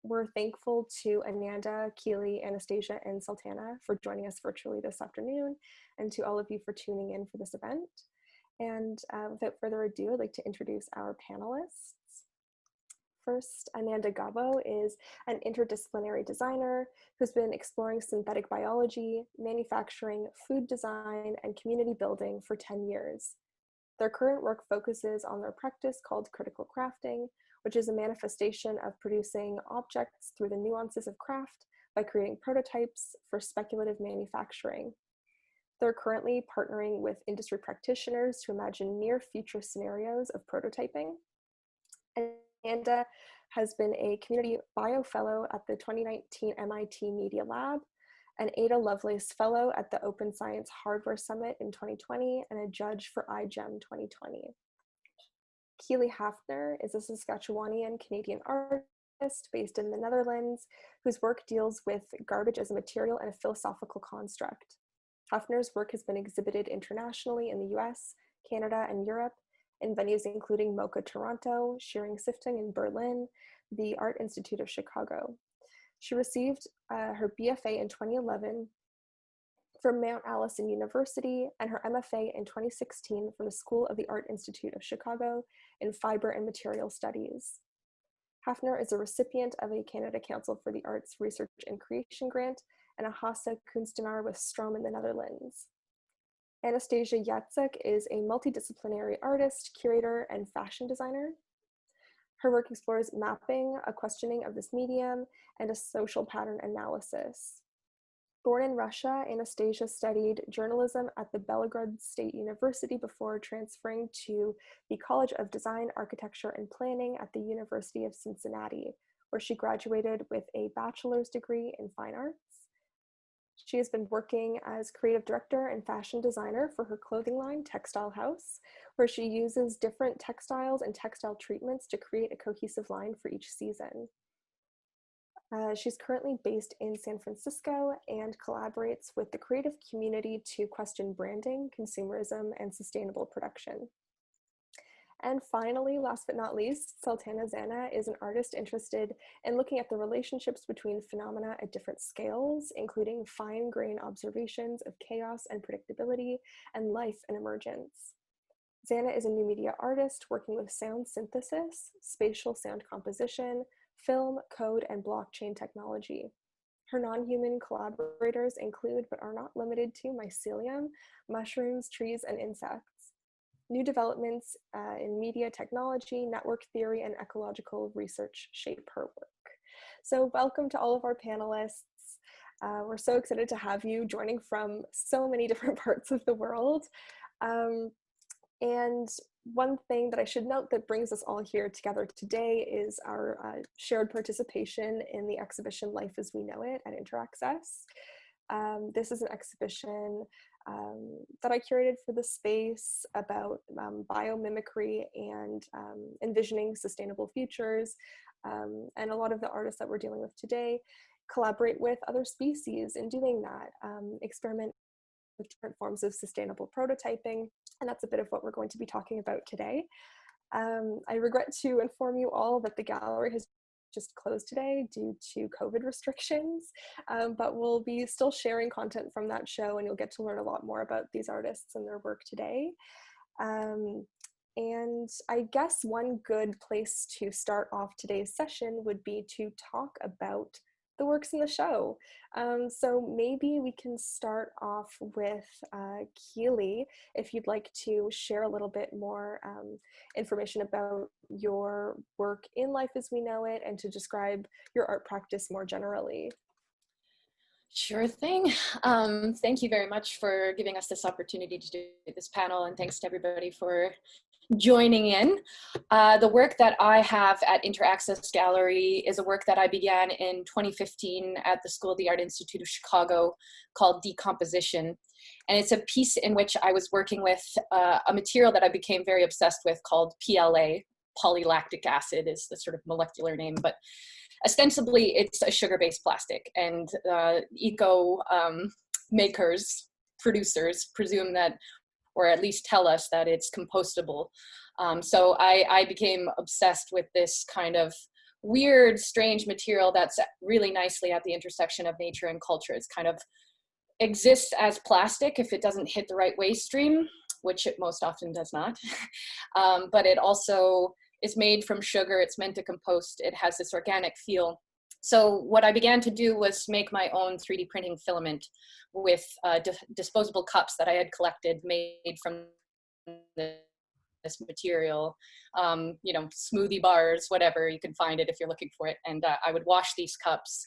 We're thankful to Ananda, Keely, Anastasia, and Sultana for joining us virtually this afternoon, and to all of you for tuning in for this event. And without further ado, I'd like to introduce our panelists. First, Ananda Gabo is an interdisciplinary designer who's been exploring synthetic biology, manufacturing, food design, and community building for 10 years. Their current work focuses on their practice called critical crafting, which is a manifestation of producing objects through the nuances of craft by creating prototypes for speculative manufacturing. They're currently partnering with industry practitioners to imagine near future scenarios of prototyping. Ananda has been a community bio fellow at the 2019 MIT Media Lab, an Ada Lovelace Fellow at the Open Science Hardware Summit in 2020, and a judge for iGEM 2020. Keely Haftner is a Saskatchewanian Canadian artist based in the Netherlands, whose work deals with garbage as a material and a philosophical construct. Haftner's work has been exhibited internationally in the US, Canada, and Europe, in venues including MoCA Toronto, Shearing Sifting in Berlin, the Art Institute of Chicago. She received her BFA in 2011 from Mount Allison University and her MFA in 2016 from the School of the Art Institute of Chicago in Fiber and Material Studies. Haftner is a recipient of a Canada Council for the Arts Research and Creation Grant and a Hasse Kunstenaar with Stroom in the Netherlands. Anastasia Yatsek is a multidisciplinary artist, curator, and fashion designer. Her work explores mapping, a questioning of this medium, and a social pattern analysis. Born in Russia, Anastasia studied journalism at the Belgrade State University before transferring to the College of Design, Architecture, and Planning at the University of Cincinnati, where she graduated with a bachelor's degree in fine arts. She has been working as creative director and fashion designer for her clothing line, Textile House, where she uses different textiles and textile treatments to create a cohesive line for each season. She's currently based in San Francisco and collaborates with the creative community to question branding, consumerism, and sustainable production. And finally, last but not least, Sultana Zana is an artist interested in looking at the relationships between phenomena at different scales, including fine-grained observations of chaos and predictability, and life and emergence. Zana is a new media artist working with sound synthesis, spatial sound composition, film, code, and blockchain technology. Her non-human collaborators include, but are not limited to, mycelium, mushrooms, trees, and insects. New developments in media technology, network theory, and ecological research shape her work. So welcome to all of our panelists. We're so excited to have you joining from so many different parts of the world. And one thing that I should note that brings us all here together today is our shared participation in the exhibition Life as We Know It at Interaccess. This is an exhibition that I curated for the space about biomimicry and envisioning sustainable futures. And a lot of the artists that we're dealing with today collaborate with other species in doing that, experiment with different forms of sustainable prototyping. And that's a bit of what we're going to be talking about today. I regret to inform you all that the gallery has just closed today due to COVID restrictions, but we'll be still sharing content from that show, and you'll get to learn a lot more about these artists and their work today. And I guess one good place to start off today's session would be to talk about the works in the show. So maybe we can start off with Keely, if you'd like to share a little bit more information about your work in Life as We Know It and to describe your art practice more generally. Sure thing. Thank you very much for giving us this opportunity to do this panel, and thanks to everybody for joining in. The work that I have at Interaccess Gallery is a work that I began in 2015 at the School of the Art Institute of Chicago called Decomposition. And it's a piece in which I was working with a material that I became very obsessed with called PLA, polylactic acid is the sort of molecular name, but ostensibly it's a sugar-based plastic. And eco makers, producers presume that, or at least tell us that it's compostable. So I became obsessed with this kind of weird, strange material that's really nicely at the intersection of nature and culture. It's kind of exists as plastic if it doesn't hit the right waste stream, which it most often does not. But it also is made from sugar. It's meant to compost. It has this organic feel. So what I began to do was make my own 3D printing filament with disposable cups that I had collected, made from this material, you know, smoothie bars, whatever, you can find it if you're looking for it. And I would wash these cups,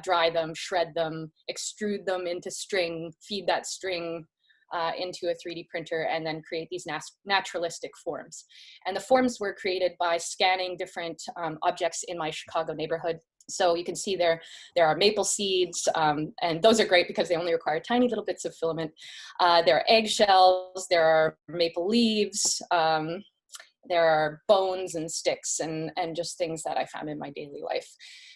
dry them, shred them, extrude them into string, feed that string into a 3D printer, and then create these naturalistic forms. And the forms were created by scanning different objects in my Chicago neighborhood. So you can see there are maple seeds, and those are great because they only require tiny little bits of filament. There are eggshells, there are maple leaves, there are bones and sticks and just things that I found in my daily life.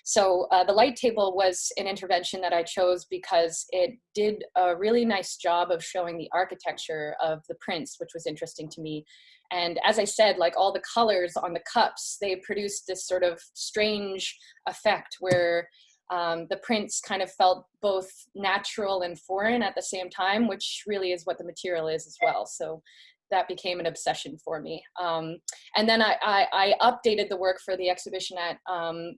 So the light table was an intervention that I chose because it did a really nice job of showing the architecture of the prints, which was interesting to me. And as I said, like all the colors on the cups, they produced this sort of strange effect where the prints kind of felt both natural and foreign at the same time, which really is what the material is as well. So that became an obsession for me. And then I updated the work for the exhibition at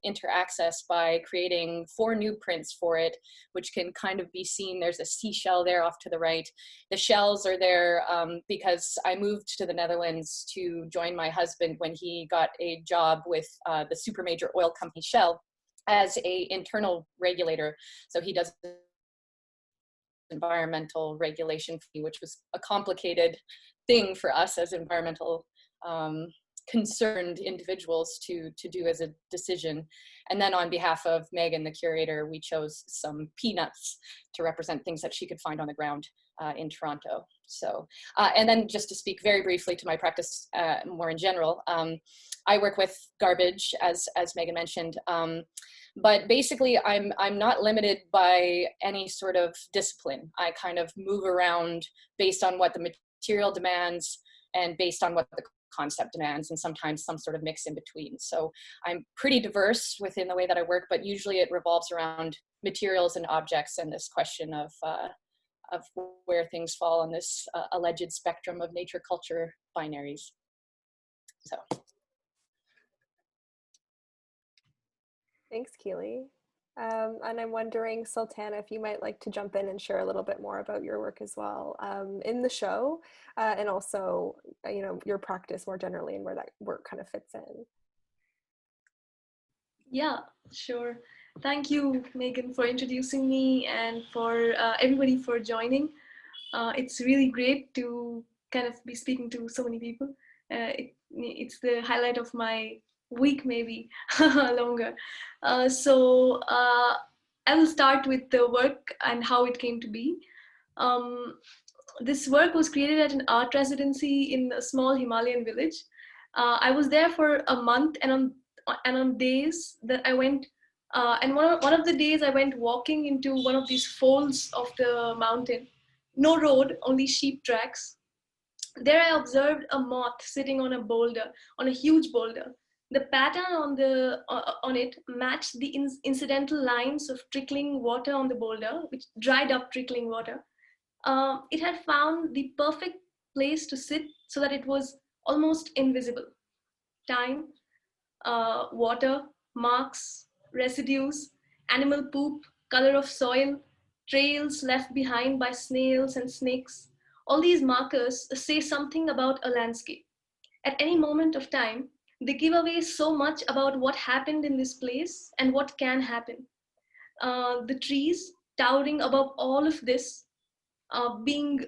InterAccess by creating 4 new prints for it, which can kind of be seen. There's a seashell there off to the right. The shells are there because I moved to the Netherlands to join my husband when he got a job with the super major oil company Shell as an internal regulator. So he does environmental regulation, which was a complicated thing for us as environmental concerned individuals to do as a decision. And then on behalf of Megan, the curator, we chose some peanuts to represent things that she could find on the ground in Toronto. So, and then just to speak very briefly to my practice more in general, I work with garbage, as Megan mentioned, but basically I'm not limited by any sort of discipline. I kind of move around based on what the material demands and based on what the concept demands, and sometimes some sort of mix in between. So I'm pretty diverse within the way that I work, but usually it revolves around materials and objects and this question of where things fall on this alleged spectrum of nature culture binaries. So. Thanks, Keely. And I'm wondering, Sultana, if you might like to jump in and share a little bit more about your work as well in the show, and also, you know, your practice more generally and where that work kind of fits in. Yeah, sure. Thank you, Megan, for introducing me and for everybody for joining. It's really great to kind of be speaking to so many people. It's the highlight of my week, maybe longer. So I will start with the work and how it came to be. This work was created at an art residency in a small Himalayan village. I was there for a month, and on days that I went, and one of the days I went walking into one of these folds of the mountain. No road, only sheep tracks. There I observed a moth sitting on a boulder, on a huge boulder. The pattern on it matched the incidental lines of trickling water on the boulder, which dried up trickling water. It had found the perfect place to sit so that it was almost invisible. Time, water, marks, residues, animal poop, color of soil, trails left behind by snails and snakes. All these markers say something about a landscape. At any moment of time, they give away so much about what happened in this place and what can happen. The trees towering above all of this, being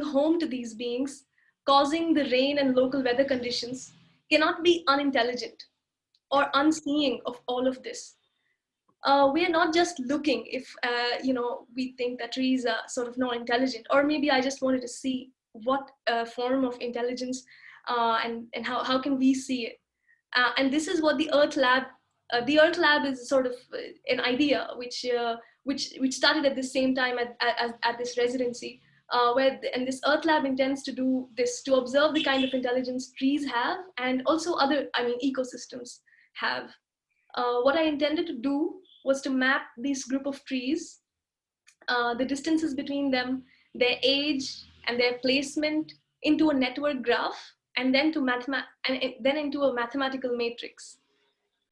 home to these beings, causing the rain and local weather conditions, cannot be unintelligent or unseeing of all of this. We are not just looking if we think that trees are sort of not intelligent, or maybe I just wanted to see what form of intelligence and how can we see it. And this is what the Earth Lab is sort of an idea which started at the same time at this residency, and this Earth Lab intends to do this, to observe the kind of intelligence trees have and also other, ecosystems have. what I intended to do was to map this group of trees, the distances between them, their age and their placement into a network graph, and then then into a mathematical matrix.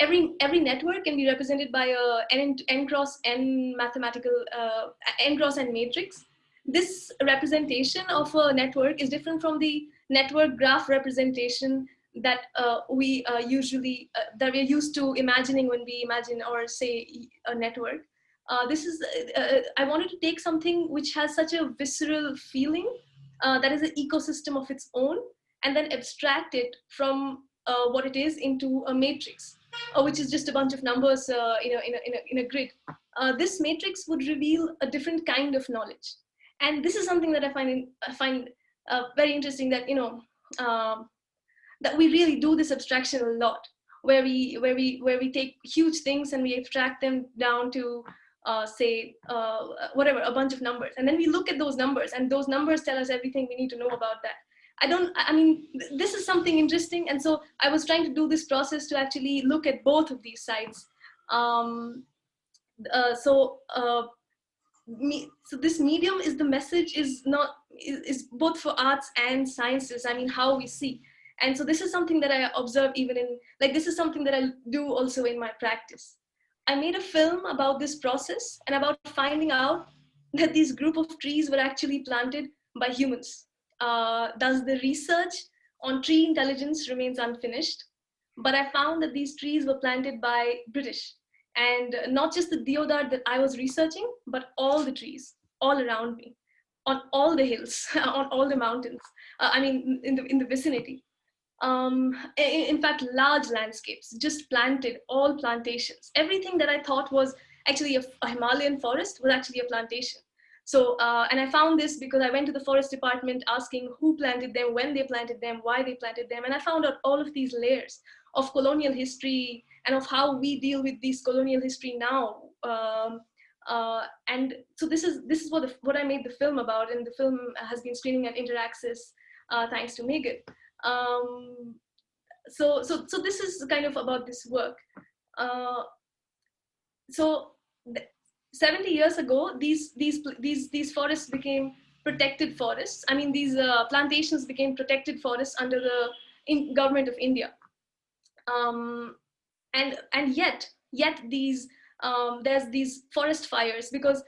Every network can be represented by a n cross n mathematical n cross n matrix. This representation of a network is different from the network graph representation that we usually that we're used to imagining when we imagine or say a network. I wanted to take something which has such a visceral feeling, that is an ecosystem of its own, and then abstract it from what it is into a matrix, which is just a bunch of numbers in a grid. This matrix would reveal a different kind of knowledge. And this is something that I find very interesting, that, that we really do this abstraction a lot, where we take huge things and we abstract them down to say whatever, a bunch of numbers, and then we look at those numbers, and those numbers tell us everything we need to know about that. I mean, this is something interesting, and so I was trying to do this process to actually look at both of these sides. So this medium is the message is both for arts and sciences. I mean, how we see. And so this is something that I observe even in, this is something that I do also in my practice. I made a film about this process and about finding out that these group of trees were actually planted by humans. Thus the research on tree intelligence remains unfinished, but I found that these trees were planted by British, and not just the deodar that I was researching, but all the trees all around me, on all the hills, on all the mountains, I mean, in the vicinity. In fact, large landscapes, just planted, all plantations. Everything that I thought was actually a Himalayan forest was actually a plantation. So, and I found this because I went to the forest department asking who planted them, when they planted them, why they planted them. And I found out all of these layers of colonial history and of how we deal with this colonial history now. And so this is what I made the film about. And the film has been screening at Interaccess, thanks to Megan. So this is kind of about this work. So 70 years ago, these forests became protected forests. I mean, these plantations became protected forests under the government of India. And yet these there's these forest fires because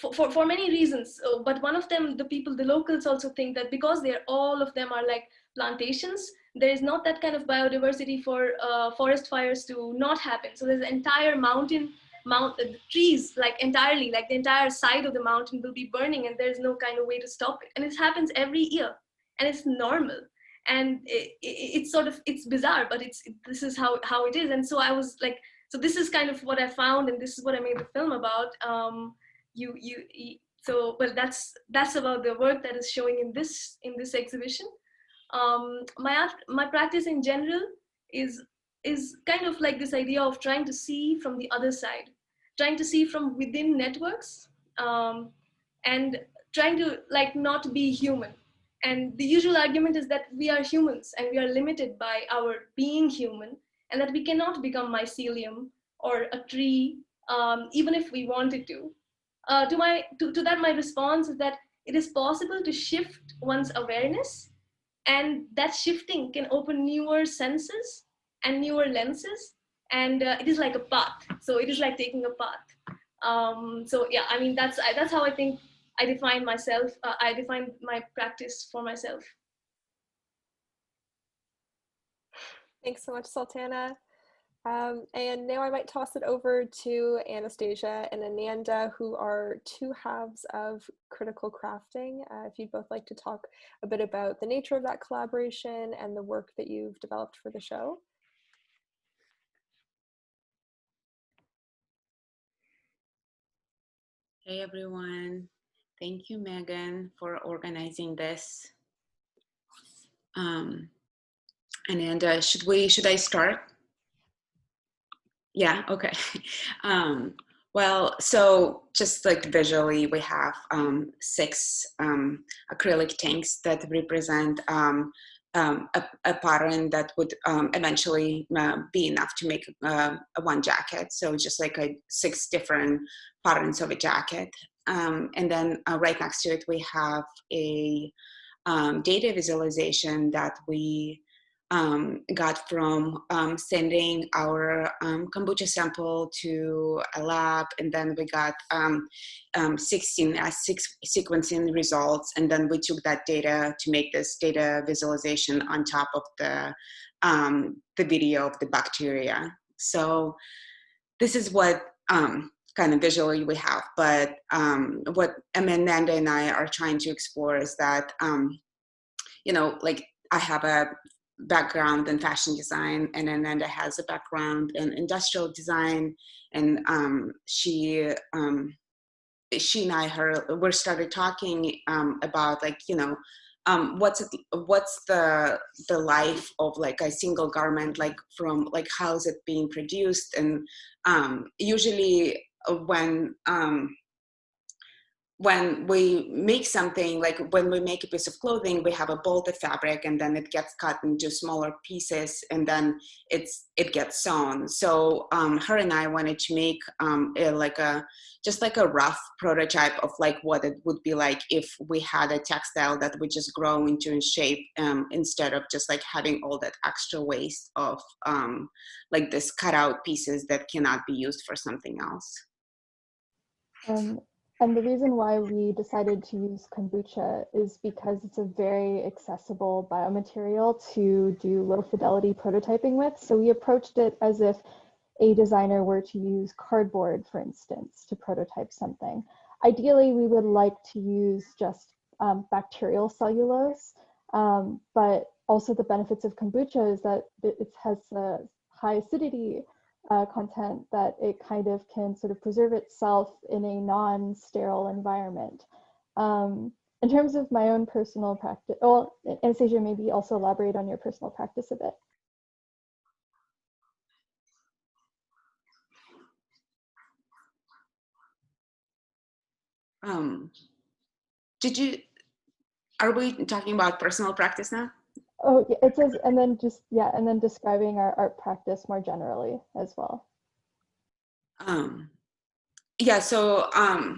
for many reasons, but one of them, the locals also think that because all of them are like plantations, there is not that kind of biodiversity for forest fires to not happen. So there's an entire the trees, entirely, the entire side of the mountain will be burning, and there's no kind of way to stop it. And it happens every year, and it's normal. And it's sort of, it's bizarre, but this is how it is. And so I was like, so this is kind of what I found, and this is what I made the film about. So well, that's about the work that is showing in this exhibition. My practice in general is kind of like this idea of trying to see from the other side, trying to see from within networks, and trying to not be human. And the usual argument is that we are humans and we are limited by our being human, and that we cannot become mycelium or a tree, even if we wanted to. To that, my response is that it is possible to shift one's awareness, and that shifting can open newer senses and newer lenses, and it is like a path. So it is like taking a path. So yeah, I mean, that's how I think I define myself. I define my practice for myself. Thanks so much, Sultana. And now I might toss it over to Anastasia and Ananda, who are two halves of critical crafting. If you'd both like to talk a bit about the nature of that collaboration and the work that you've developed for the show. Hey everyone, thank you Megan for organizing this. Ananda, should I start? Yeah, okay. Well, so just visually, we have 6 acrylic tanks that represent a pattern that would eventually be enough to make one jacket. So just like 6 different patterns of a jacket. And then right next to it, we have a data visualization that we got from sending our kombucha sample to a lab, and then we got 16 sequencing results, and then we took that data to make this data visualization on top of the video of the bacteria. So this is what kind of visually we have, but what Ananda and I are trying to explore is that, you know, like I have a background in fashion design, and Ananda has a background in industrial design, and she and I we started talking about, like, you know, what's the life of like a single garment, like from like how is it being produced, and usually when we make something, like when we make a piece of clothing, we have a bolted fabric, and then it gets cut into smaller pieces, and then it gets sewn. So her and I wanted to make just like a rough prototype of like what it would be like if we had a textile that would just grow into shape, instead of just like having all that extra waste of like this cut out pieces that cannot be used for something else. And the reason why we decided to use kombucha is because it's a very accessible biomaterial to do low fidelity prototyping with. So we approached it as if a designer were to use cardboard, for instance, to prototype something. Ideally, we would like to use just bacterial cellulose, but also the benefits of kombucha is that it has a high acidity content, that it kind of can sort of preserve itself in a non-sterile environment. In terms of my own personal practice, well, Anastasia, maybe also elaborate on your personal practice a bit. Are we talking about personal practice now? Oh, yeah, it says, and then just, yeah, and then describing our art practice more generally as well. Yeah, so I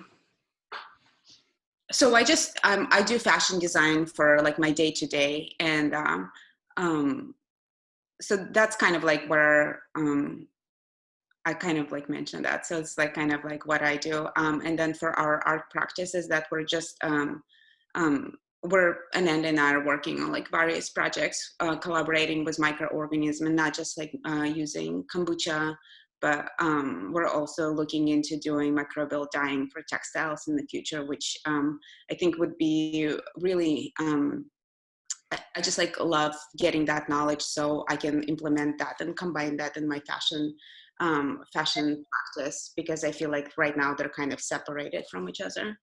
do fashion design for like my day-to-day, and so that's kind of like where I kind of like mentioned that. So it's like kind of like what I do. And then for our art practices, that we're just Ananda and I are working on like various projects, collaborating with microorganisms, and not just like using kombucha, but we're also looking into doing microbial dyeing for textiles in the future, which I think would be really, I just like love getting that knowledge so I can implement that and combine that in my fashion practice, because I feel like right now they're kind of separated from each other.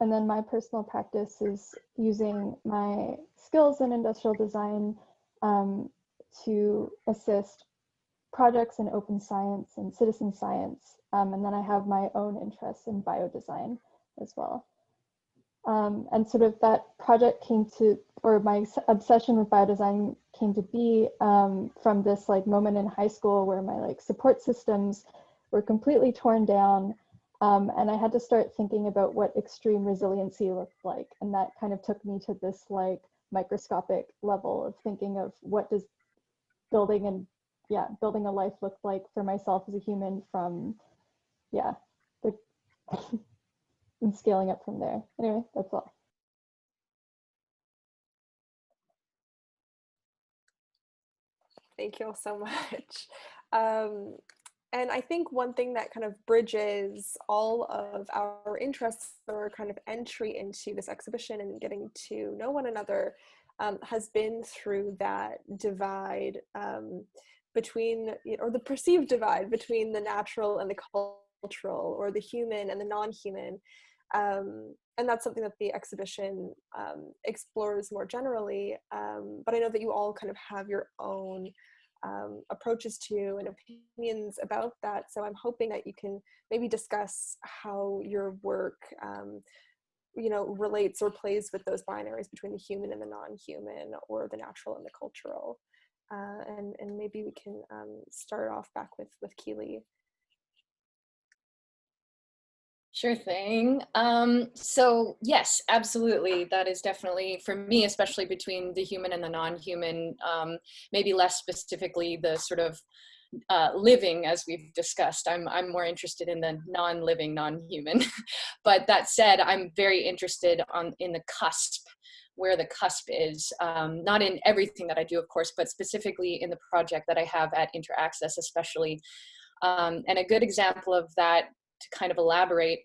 And then my personal practice is using my skills in industrial design to assist projects in open science and citizen science. And then I have my own interests in biodesign as well. And sort of that project came to, or my obsession with biodesign came to be from this like moment in high school where my like support systems were completely torn down. And I had to start thinking about what extreme resiliency looked like. And that kind of took me to this like microscopic level of thinking of what does building a life look like for myself as a human from, and scaling up from there. Anyway, that's all. Thank you all so much. And I think one thing that kind of bridges all of our interests or kind of entry into this exhibition and getting to know one another has been through that divide between, or the perceived divide between the natural and the cultural, or the human and the non-human. And that's something that the exhibition explores more generally. But I know that you all kind of have your own approaches to and opinions about that. So I'm hoping that you can maybe discuss how your work relates or plays with those binaries between the human and the non-human, or the natural and the cultural. And maybe we can start off back with Keely. Sure thing. So yes, absolutely. That is definitely, for me, especially between the human and the non-human, maybe less specifically the sort of living, as we've discussed. I'm more interested in the non-living, non-human. But that said, I'm very interested in the cusp, where the cusp is, not in everything that I do, of course, but specifically in the project that I have at InterAccess, especially. And a good example of that, to kind of elaborate,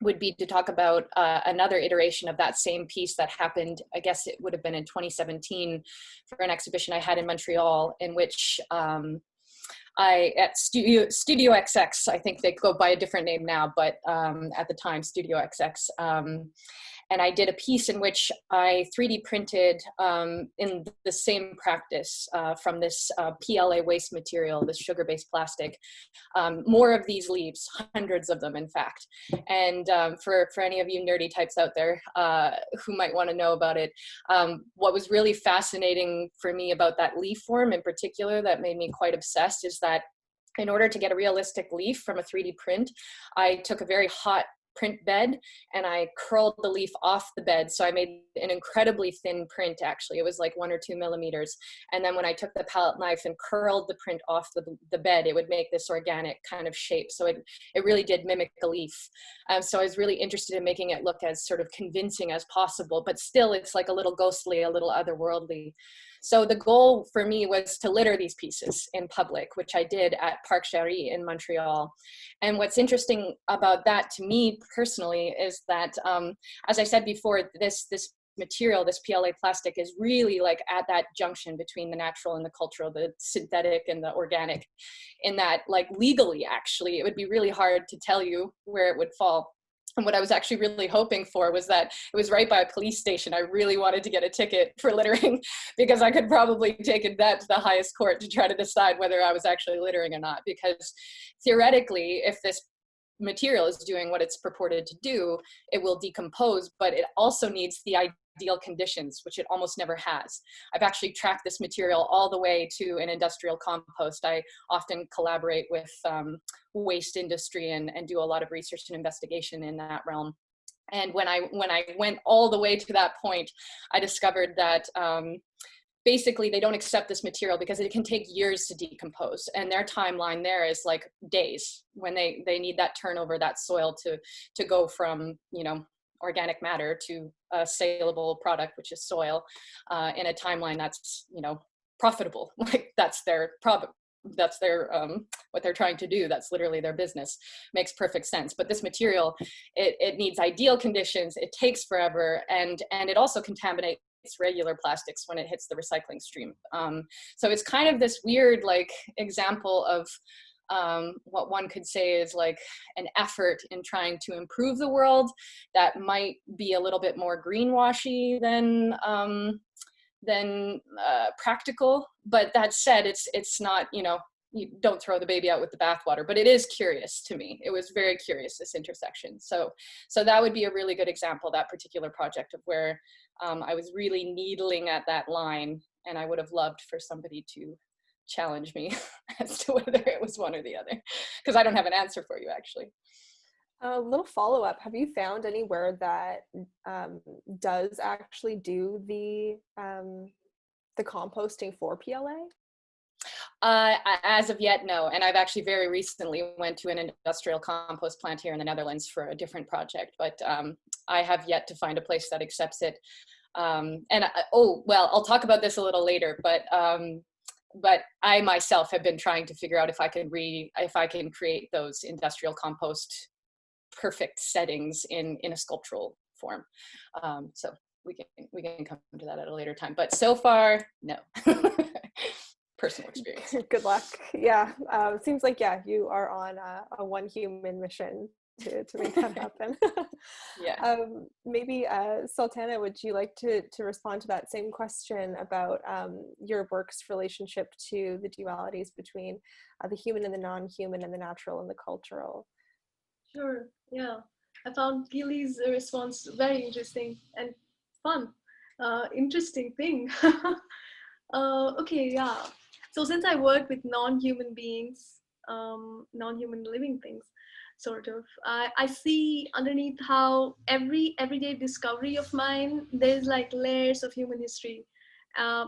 would be to talk about another iteration of that same piece that happened, I guess it would have been in 2017, for an exhibition I had in Montreal, in which at Studio XX, I think they go by a different name now, but at the time, Studio XX, and I did a piece in which I 3D printed in the same practice from this PLA waste material, this sugar-based plastic, more of these leaves, hundreds of them, in fact. And for any of you nerdy types out there who might want to know about it, what was really fascinating for me about that leaf form in particular that made me quite obsessed is that in order to get a realistic leaf from a 3D print, I took a very hot print bed and I curled the leaf off the bed. So I made an incredibly thin print, actually. It was like 1 or 2 millimeters. And then when I took the palette knife and curled the print off the bed, it would make this organic kind of shape. So it really did mimic a leaf. So I was really interested in making it look as sort of convincing as possible, but still it's like a little ghostly, a little otherworldly. So the goal for me was to litter these pieces in public, which I did at Parc Jarry in Montreal. And what's interesting about that to me personally is that, as I said before, this material, this PLA plastic, is really like at that junction between the natural and the cultural, the synthetic and the organic, in that, like, legally, actually, it would be really hard to tell you where it would fall. And what I was actually really hoping for was that it was right by a police station. I really wanted to get a ticket for littering because I could probably take that to the highest court to try to decide whether I was actually littering or not. Because theoretically, if this material is doing what it's purported to do, it will decompose, but it also needs the ideal conditions, which it almost never has. I've actually tracked this material all the way to an industrial compost. I often collaborate with waste industry and do a lot of research and investigation in that realm. And when I went all the way to that point, I discovered that basically they don't accept this material because it can take years to decompose, and their timeline there is like days, when they need that turnover, that soil to go from, you know, organic matter to a saleable product, which is soil, in a timeline that's, you know, profitable. Like that's their what they're trying to do. That's literally their business. Makes perfect sense. But this material, it needs ideal conditions. It takes forever, and it also contaminates regular plastics when it hits the recycling stream. So it's kind of this weird, like, example of what one could say is like an effort in trying to improve the world that might be a little bit more greenwashy than practical. But that said, it's not, you know, you don't throw the baby out with the bathwater, but it is curious to me. It was very curious, this intersection. So that would be a really good example, that particular project, of where I was really needling at that line, and I would have loved for somebody to challenge me as to whether it was one or the other, because I don't have an answer for you, actually. A little follow-up, have you found anywhere that does actually do the composting for PLA? As of yet, no. And I've actually very recently went to an industrial compost plant here in the Netherlands for a different project, but I have yet to find a place that accepts it. Oh, well, I'll talk about this a little later, but I myself have been trying to figure out if I can create those industrial compost perfect settings in a sculptural form. So we can come to that at a later time, but so far, no. Personal experience. Good luck. Yeah, it seems like, yeah, you are on a one human mission to make that happen. Yeah. Maybe Sultana, would you like to respond to that same question about your work's relationship to the dualities between the human and the non-human, and the natural and the cultural? Sure, yeah. I found Keely's response very interesting and fun. Interesting thing. Okay, yeah. So since I work with non-human beings, non-human living things, sort of, I see underneath how everyday discovery of mine, there's like layers of human history,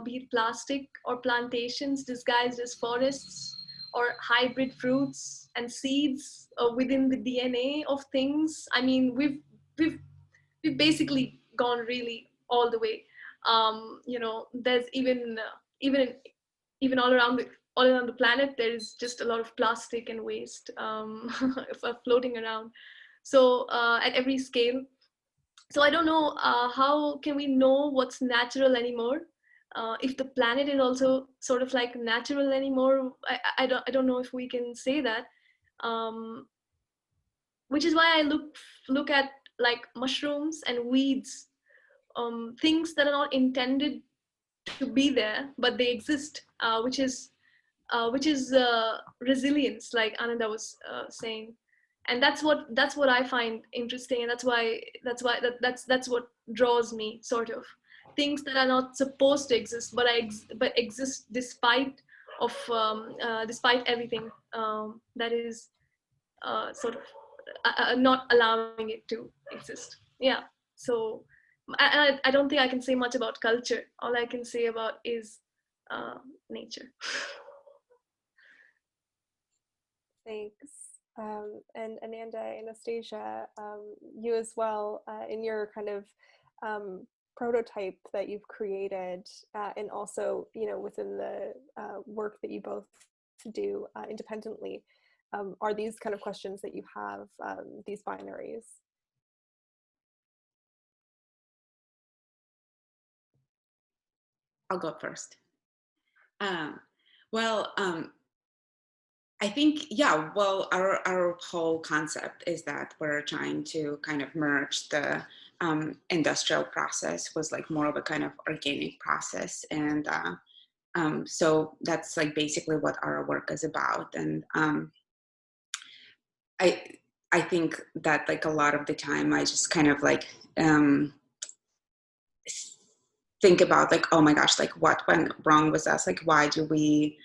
be it plastic or plantations disguised as forests, or hybrid fruits and seeds within the DNA of things. I mean, we've we've basically gone really all the way. You know, there's even even all around the planet, there is just a lot of plastic and waste floating around. So at every scale. So I don't know, how can we know what's natural anymore? If the planet is also sort of like natural anymore, I don't know if we can say that. Um, which is why I look at like mushrooms and weeds, things that are not intended to be there, but they exist, which is resilience, like Ananda was saying, and that's what I find interesting, and that's what draws me, sort of things that are not supposed to exist, but exist despite everything that is sort of not allowing it to exist. Yeah. So I don't think I can say much about culture. All I can say about is nature. Thanks. And Ananda, Anastasia, you as well, in your kind of prototype that you've created, and also, you know, within the work that you both do independently, are these kind of questions that you have, these binaries? I'll go first. Well, I think, yeah, well, our whole concept is that we're trying to kind of merge the industrial process was like more of a kind of organic process. And so that's like basically what our work is about. And I think that like a lot of the time I just kind of like think about like, oh my gosh, like what went wrong with us? Like, why do we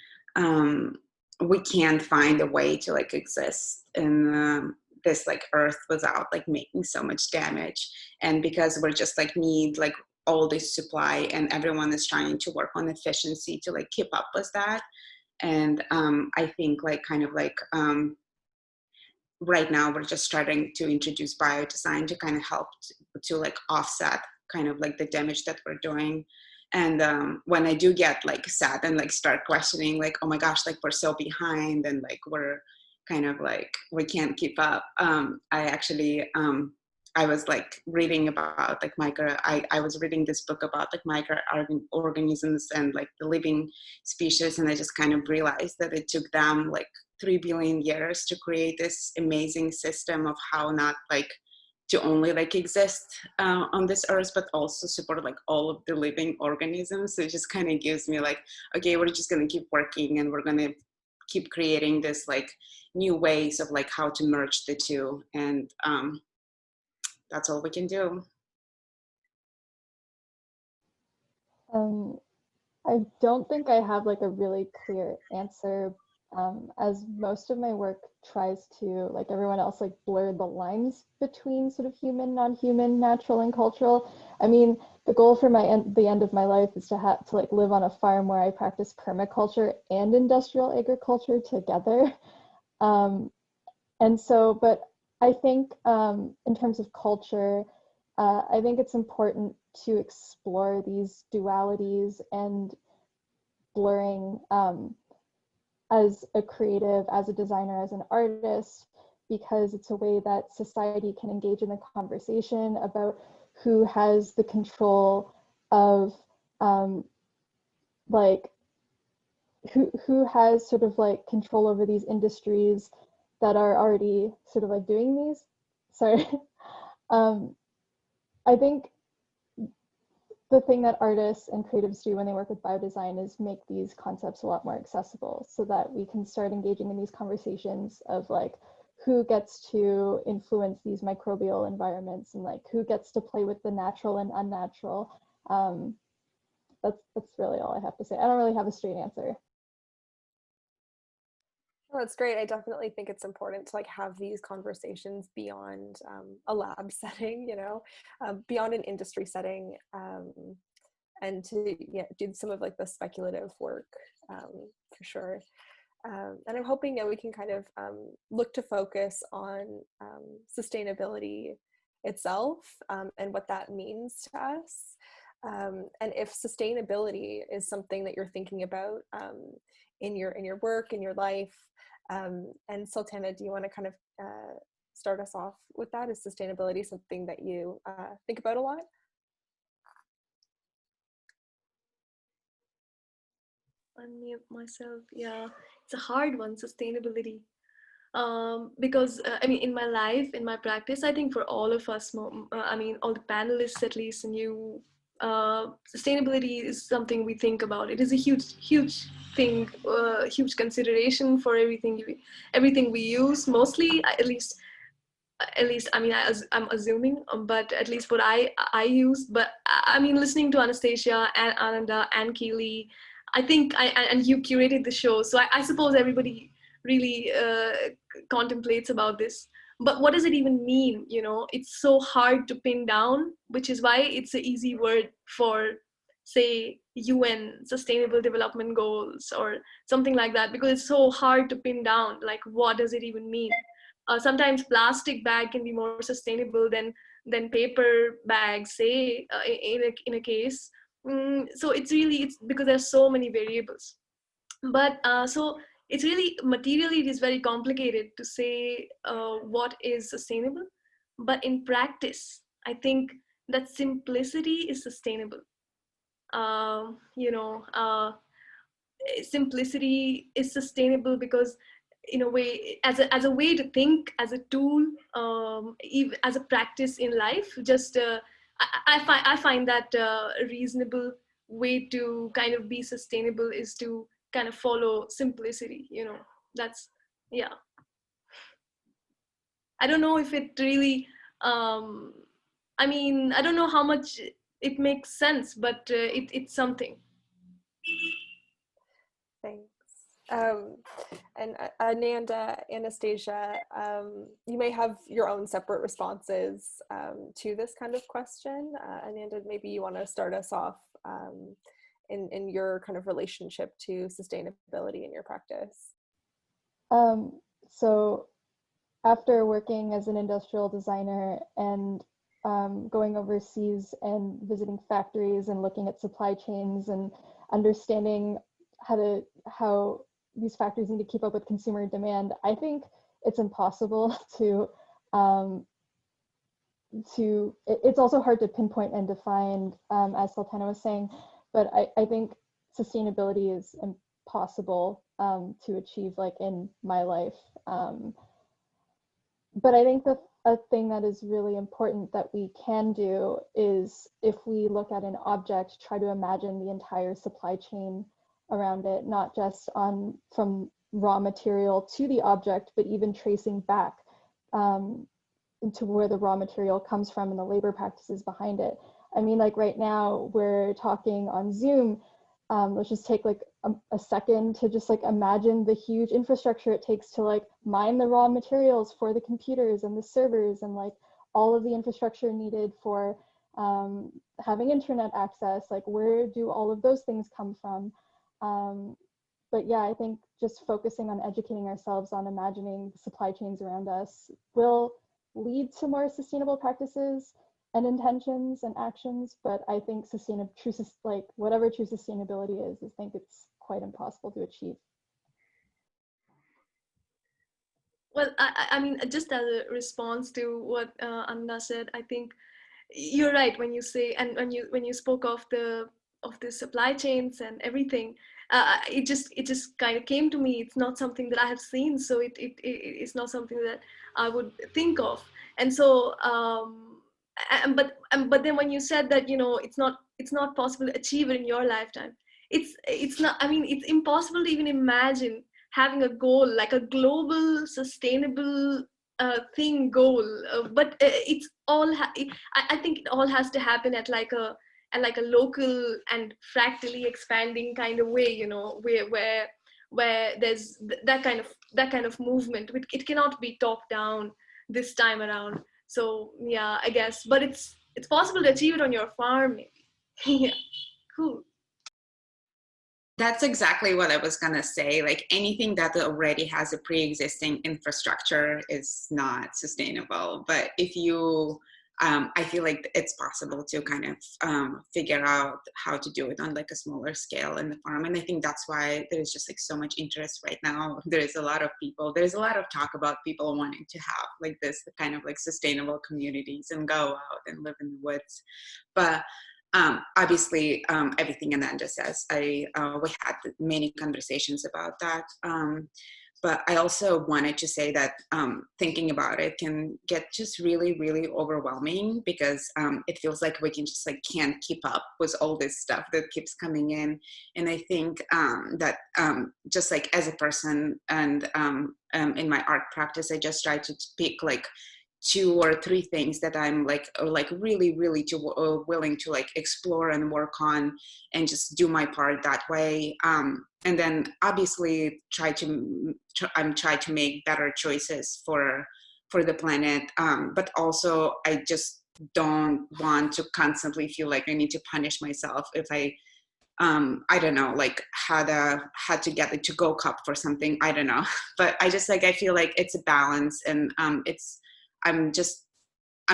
can't find a way to like exist in this like earth without like making so much damage? And because we're just like need like all this supply, and everyone is trying to work on efficiency to like keep up with that. And I think like kind of like right now we're just starting to introduce biodesign to kind of help to like offset kind of like the damage that we're doing. And when I do get like sad and like start questioning like, oh my gosh, like we're so behind and like we're kind of like we can't keep up, I actually I was like reading about like I was reading this book about like microorganisms and like the living species, and I just kind of realized that it took them like 3 billion years to create this amazing system of how not like to only like exist on this earth, but also support like all of the living organisms. So it just kind of gives me like, okay, we're just going to keep working and we're going to keep creating this like new ways of like how to merge the two. And that's all we can do. I don't think I have like a really clear answer, as most of my work tries to, like everyone else, like blur the lines between sort of human, non-human, natural, and cultural. I mean, the goal for the end of my life is to have to like live on a farm where I practice permaculture and industrial agriculture together. And so, but I think in terms of culture, I think it's important to explore these dualities and blurring as a creative, as a designer, as an artist, because it's a way that society can engage in the conversation about who has the control of like who has sort of like control over these industries that are already sort of like doing these. Sorry. I think the thing that artists and creatives do when they work with biodesign is make these concepts a lot more accessible so that we can start engaging in these conversations of like who gets to influence these microbial environments, and like who gets to play with the natural and unnatural. That's really all I have to say. I don't really have a straight answer. Well, that's great. I definitely think it's important to like have these conversations beyond a lab setting, you know, beyond an industry setting, and to do some of like the speculative work for sure. And I'm hoping that we can kind of look to focus on sustainability itself and what that means to us. And if sustainability is something that you're thinking about in your work, in your life, and Sultana, do you want to kind of start us off with that? Is sustainability something that you think about a lot? Unmute myself. Yeah, it's a hard one, sustainability. Because I mean, in my life, in my practice, I think for all of us, I mean, all the panelists at least, and you, sustainability is something we think about. It is a huge thing, huge consideration for everything we use. Mostly, at least I mean, I'm assuming, but at least what I use. But I mean, listening to Anastasia and Ananda and Keely, I think and you curated the show, so I suppose everybody really contemplates about this. But what does it even mean? You know, it's so hard to pin down, which is why it's an easy word for, say, UN Sustainable Development Goals or something like that, because it's so hard to pin down. Like, what does it even mean? Sometimes plastic bag can be more sustainable than paper bags, say, in a case. So it's because there's so many variables. But so it's really materially, it is very complicated to say what is sustainable. But in practice, I think that simplicity is sustainable. You know, simplicity is sustainable because, in a way, as a way to think, as a tool, even as a practice in life, just I find that a reasonable way to kind of be sustainable is to kind of follow simplicity, you know. That's, yeah, I don't know if it really I mean, I don't know how much it makes sense, but it's something. Thanks. And Ananda, Anastasia, you may have your own separate responses to this kind of question. Ananda, maybe you want to start us off in your kind of relationship to sustainability in your practice. So after working as an industrial designer and going overseas and visiting factories and looking at supply chains and understanding how these factories need to keep up with consumer demand, I think it's impossible it's also hard to pinpoint and define, as Sultana was saying, but I think sustainability is impossible to achieve, like in my life. But I think that a thing that is really important that we can do is, if we look at an object, try to imagine the entire supply chain around it, not just from raw material to the object, but even tracing back to where the raw material comes from and the labor practices behind it. I mean, like right now we're talking on Zoom. Let's just take like a second to just like imagine the huge infrastructure it takes to like mine the raw materials for the computers and the servers, and like all of the infrastructure needed for having internet access. Like, where do all of those things come from? But yeah, I think just focusing on educating ourselves on imagining supply chains around us will lead to more sustainable practices and intentions and actions. But I think whatever true sustainability is, I think it's quite impossible to achieve. Well, I mean, just as a response to what Anna said, I think you're right when you say, and when you spoke of the supply chains and everything. It just kind of came to me. It's not something that I have seen, so it's not something that I would think of. And so, but then when you said that, you know, it's not possible to achieve it in your lifetime. It's not. I mean, it's impossible to even imagine having a goal like a global sustainable goal, but it's all I think it all has to happen at like a local and fractally expanding kind of way, you know, where there's that kind of movement. It cannot be top down this time around. So yeah, I guess, but it's possible to achieve it on your farm maybe. Yeah, cool. That's exactly what I was gonna say. Like anything that already has a pre-existing infrastructure is not sustainable. But if you, I feel like it's possible to kind of figure out how to do it on like a smaller scale in the farm. And I think that's why there's just like so much interest right now. There's a lot of talk about people wanting to have like this kind of like sustainable communities and go out and live in the woods. But obviously, everything Ananda says, we had many conversations about that. But I also wanted to say that thinking about it can get just really, really overwhelming, because it feels like we can just like can't keep up with all this stuff that keeps coming in. And I think that just like as a person and in my art practice, I just try to pick like 2 or 3 things that I'm like really, really willing to like explore and work on and just do my part that way. And then obviously try to make better choices for the planet. But also I just don't want to constantly feel like I need to punish myself if I don't know, like had to get the to-go cup for something, I don't know. But I just like, I feel like it's a balance, and I'm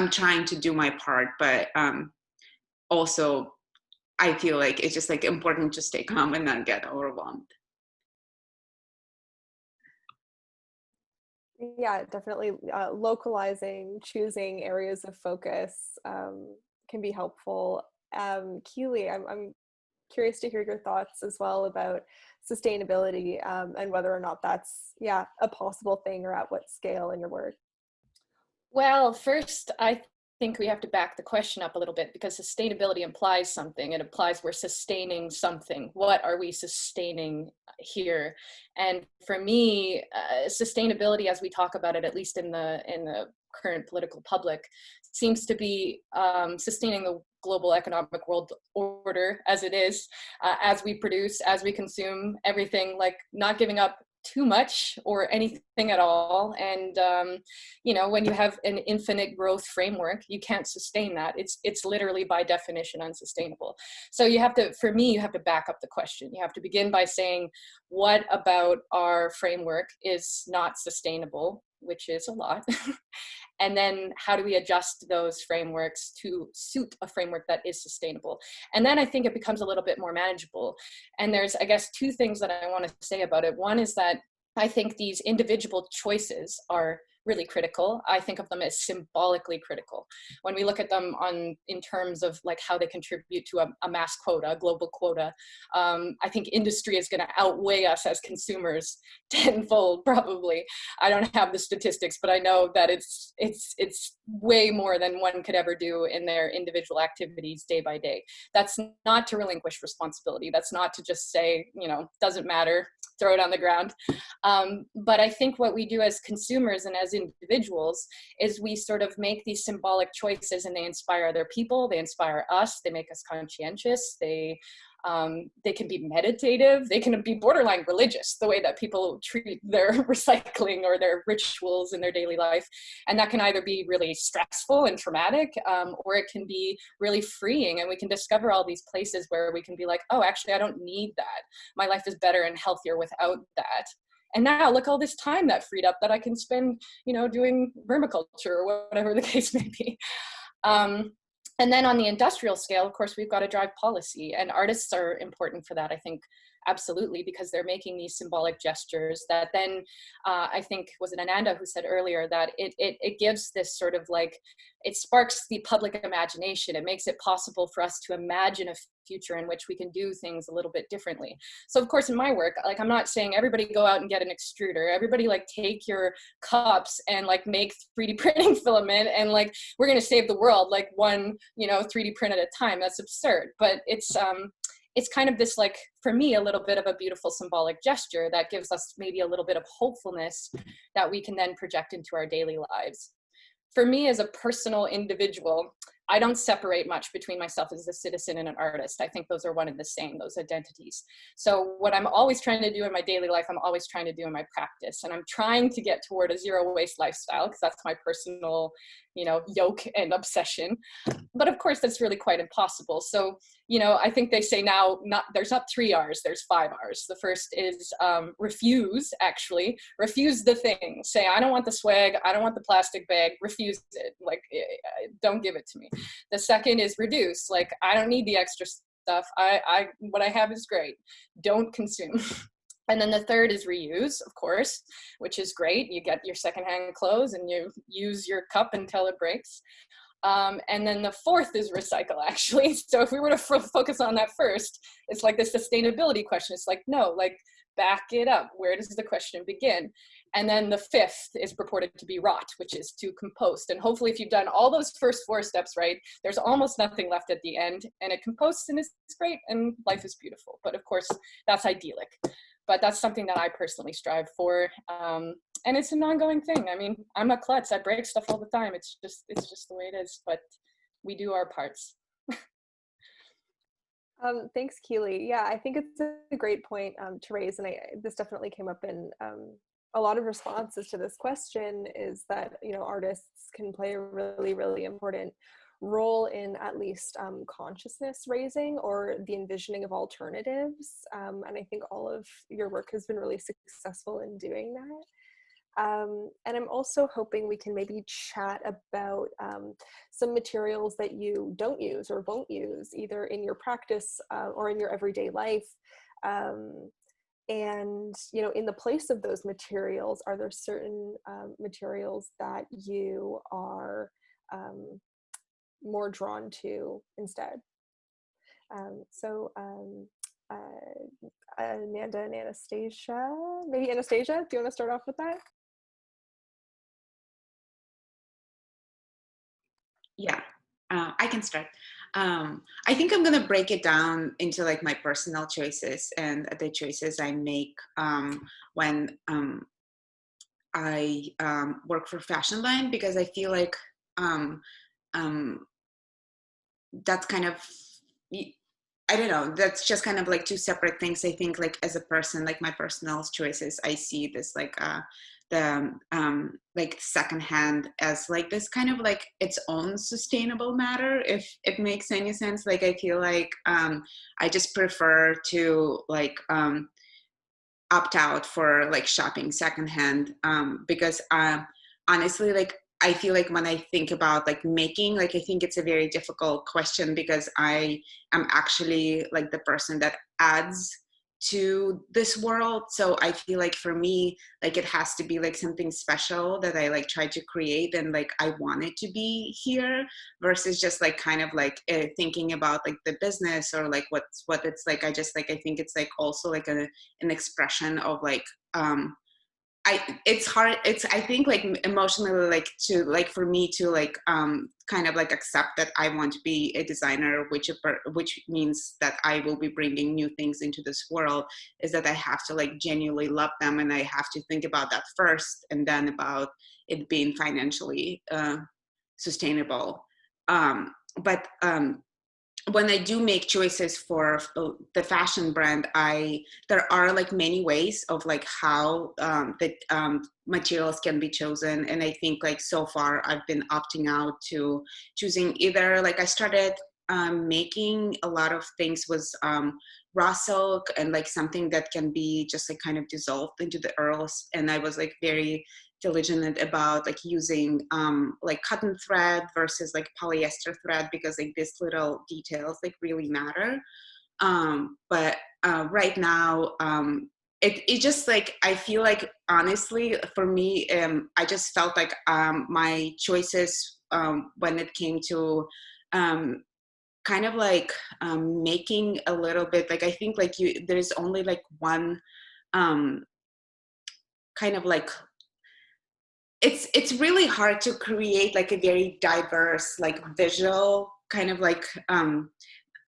trying to do my part, but also I feel like it's just like important to stay calm and not get overwhelmed. Yeah, definitely localizing, choosing areas of focus can be helpful. Keely, I'm curious to hear your thoughts as well about sustainability and whether or not that's, yeah, a possible thing, or at what scale in your work. Well, first, I think we have to back the question up a little bit, because sustainability implies something. It implies we're sustaining something. What are we sustaining here? And for me, sustainability, as we talk about it, at least in the current political public, seems to be sustaining the global economic world order as it is, as we produce, as we consume everything, like not giving up too much or anything at all. And you know, when you have an infinite growth framework, you can't sustain that. It's literally by definition unsustainable. So you have to, for me, you have to back up the question. You have to begin by saying, what about our framework is not sustainable, which is a lot. And then how do we adjust those frameworks to suit a framework that is sustainable? And then I think it becomes a little bit more manageable. And there's, I guess, 2 things that I want to say about it. One is that I think these individual choices are really critical. I think of them as symbolically critical. When we look at them in terms of like how they contribute to a mass quota, a global quota, I think industry is going to outweigh us as consumers tenfold, probably. I don't have the statistics, but I know that it's way more than one could ever do in their individual activities day by day. That's not to relinquish responsibility. That's not to just say, you know, doesn't matter, throw it on the ground. But I think what we do as consumers and as individuals is we sort of make these symbolic choices, and they inspire other people, they inspire us, they make us conscientious, they can be meditative, they can be borderline religious, the way that people treat their recycling or their rituals in their daily life. And that can either be really stressful and traumatic, or it can be really freeing, and we can discover all these places where we can be like, oh, actually, I don't need that. My life is better and healthier without that. And now look, all this time that freed up that I can spend, you know, doing vermiculture or whatever the case may be. And then on the industrial scale, of course, we've got to drive policy, and artists are important for that, I think, absolutely, because they're making these symbolic gestures that then, I think, was it Ananda who said earlier that it gives this sort of like, it sparks the public imagination. It makes it possible for us to imagine a future in which we can do things a little bit differently. So of course, in my work, like, I'm not saying everybody go out and get an extruder, everybody like take your cups and like make 3D printing filament, and like, we're going to save the world, like one, you know, 3D print at a time. That's absurd. But it's kind of this, like, for me, a little bit of a beautiful symbolic gesture that gives us maybe a little bit of hopefulness that we can then project into our daily lives. For me as a personal individual, I don't separate much between myself as a citizen and an artist. I think those are one and the same, those identities. So what I'm always trying to do in my daily life, I'm always trying to do in my practice. And I'm trying to get toward a zero waste lifestyle, because that's my personal, you know, yoke and obsession. But of course, that's really quite impossible. So, you know, I think they say now, there's not 3 R's, there's 5 R's. The first is refuse, actually. Refuse the thing. Say, I don't want the swag, I don't want the plastic bag, refuse it. Like, don't give it to me. The second is reduce. Like, I don't need the extra stuff. What I have is great. Don't consume. And then the third is reuse, of course, which is great. You get your secondhand clothes and you use your cup until it breaks. And then the fourth is recycle, actually. So if we were to focus on that first, it's like the sustainability question. It's like, no, like, back it up. Where does the question begin? And then the fifth is purported to be rot, which is to compost. And hopefully if you've done all those first 4 steps right, there's almost nothing left at the end, and it composts and it's great and life is beautiful. But of course, that's idyllic. But that's something that I personally strive for. And it's an ongoing thing. I mean, I'm a klutz. I break stuff all the time. It's just the way it is, but we do our parts. Thanks, Keely. Yeah, I think it's a great point to raise, and this definitely came up in a lot of responses to this question, is that, you know, artists can play a really, really important role in at least consciousness raising or the envisioning of alternatives. And I think all of your work has been really successful in doing that. And I'm also hoping we can maybe chat about some materials that you don't use or won't use, either in your practice or in your everyday life. And, you know, in the place of those materials, are there certain materials that you are more drawn to instead? Ananda and Anastasia, maybe Anastasia, do you want to start off with that? Yeah, I can start. I think I'm gonna break it down into like my personal choices and the choices I make when I work for fashion line, because I feel like that's kind of, I don't know, that's just kind of like 2 separate things. I think like as a person, like my personal choices, I see this like like secondhand as like this kind of like its own sustainable matter, if it makes any sense. Like I feel like I just prefer to like opt out for like shopping secondhand because honestly, like I feel like when I think about like making, like I think it's a very difficult question, because I am actually like the person that adds to this world. So I feel like for me, like it has to be like something special that I like try to create, and like I want it to be here, versus just like kind of like thinking about like the business or like what it's like. I just like, I think it's like also like an expression of like it's hard, it's I think like emotionally like to like for me to like kind of like accept that I want to be a designer, which means that I will be bringing new things into this world, is that I have to like genuinely love them, and I have to think about that first, and then about it being financially sustainable. But when I do make choices for the fashion brand, there are like many ways of like how the materials can be chosen. And I think like so far I've been opting out to choosing either, like I started making a lot of things was raw silk, and like something that can be just like kind of dissolved into the earls. And I was like very diligent about like using like cotton thread versus like polyester thread, because like these little details like really matter. But right now it just like, I feel like honestly for me, I just felt like my choices when it came to kind of like making a little bit, like I think like there's only like one kind of like, it's really hard to create like a very diverse like visual kind of like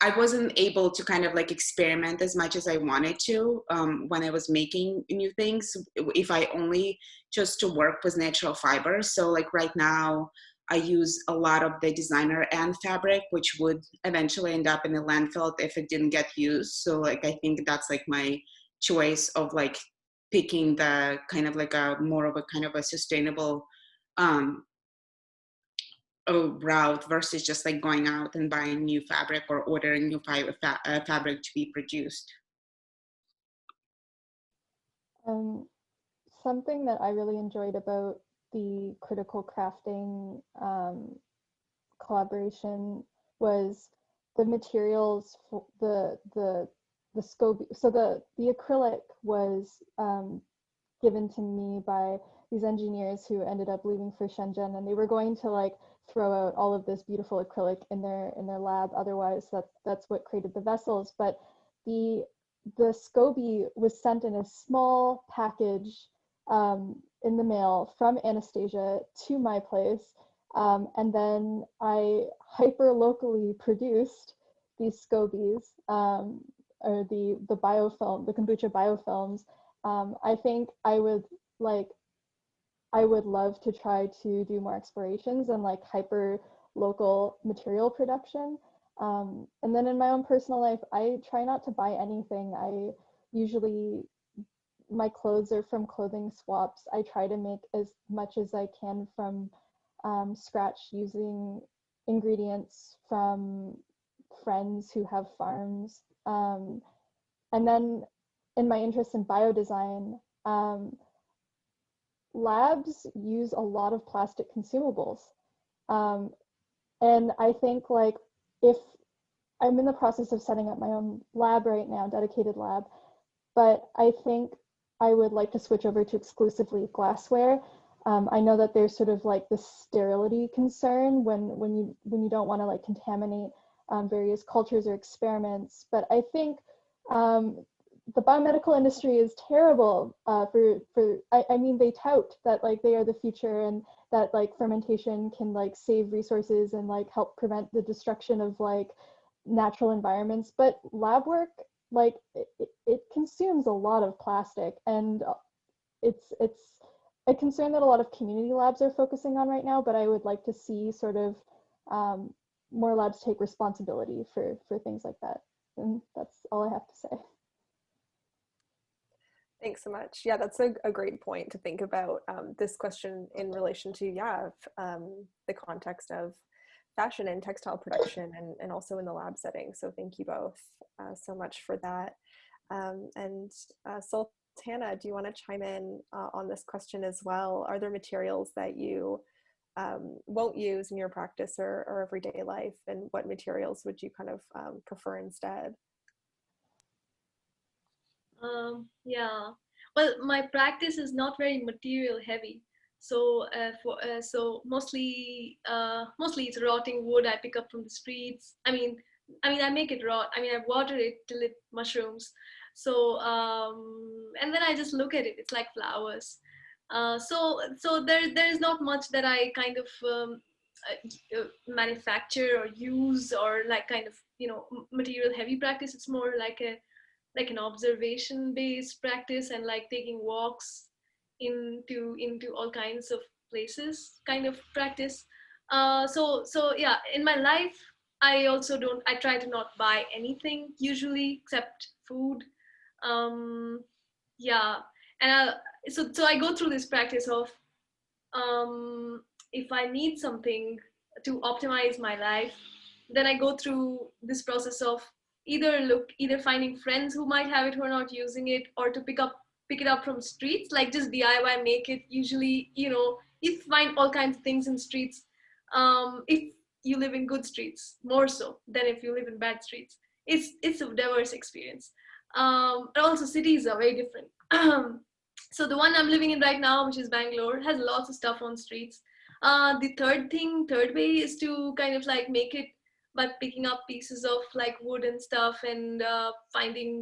I wasn't able to kind of like experiment as much as I wanted to when I was making new things, if I only chose to work with natural fibers. So like right now, I use a lot of the designer and fabric, which would eventually end up in the landfill if it didn't get used. So like, I think that's like my choice of like picking the kind of like a more of a kind of a sustainable route versus just like going out and buying new fabric or ordering new fabric to be produced. Something that I really enjoyed about the critical crafting collaboration was the materials, the scope. So the acrylic was given to me by these engineers who ended up leaving for Shenzhen, and they were going to like throw out all of this beautiful acrylic in their lab. Otherwise, that's what created the vessels. But the SCOBY was sent in a small package in the mail from Anastasia to my place, and then I hyper locally produced these SCOBYs, or the biofilm, the kombucha biofilms. I think I would love to try to do more explorations and like hyper local material production. And then in my own personal life, I try not to buy anything. I usually, my clothes are from clothing swaps. I try to make as much as I can from scratch using ingredients from friends who have farms. And then in my interest in biodesign, labs use a lot of plastic consumables. And I think like if I'm in the process of setting up my own lab right now, dedicated lab, but I think I would like to switch over to exclusively glassware. I know that there's sort of like this sterility concern when you don't want to like contaminate various cultures or experiments, but I think the biomedical industry is terrible I mean, they tout that like they are the future and that like fermentation can like save resources and like help prevent the destruction of like natural environments, but lab work, like it consumes a lot of plastic, and it's a concern that a lot of community labs are focusing on right now, but I would like to see sort of more labs take responsibility for things like that. And that's all I have to say. Thanks so much. Yeah, that's a great point to think about this question in relation to, the context of fashion and textile production and also in the lab setting. So thank you both so much for that. And Sultana, do you want to chime in on this question as well? Are there materials that you won't use in your practice or everyday life, and what materials would you kind of prefer instead? Yeah, well, my practice is not very material heavy, so so mostly it's rotting wood I pick up from the streets. I mean I make it rot. I mean, I water it till it mushrooms. So and then I just look at it. It's like flowers. So there's not much that I kind of manufacture or use or like kind of material heavy practice. It's more like an observation based practice and like taking walks into all kinds of places kind of practice. So yeah, in my life I try to not buy anything usually except food. Yeah, and so I go through this practice of if I need something to optimize my life, then I go through this process of either finding friends who might have it who are not using it, or to pick it up from streets, like just DIY make it. Usually, you find all kinds of things in streets. If you live in good streets, more so than if you live in bad streets. It's a diverse experience. But also cities are very different. So the one I'm living in right now, which is Bangalore, has lots of stuff on streets. The third way is to kind of like make it by picking up pieces of like wood and stuff and finding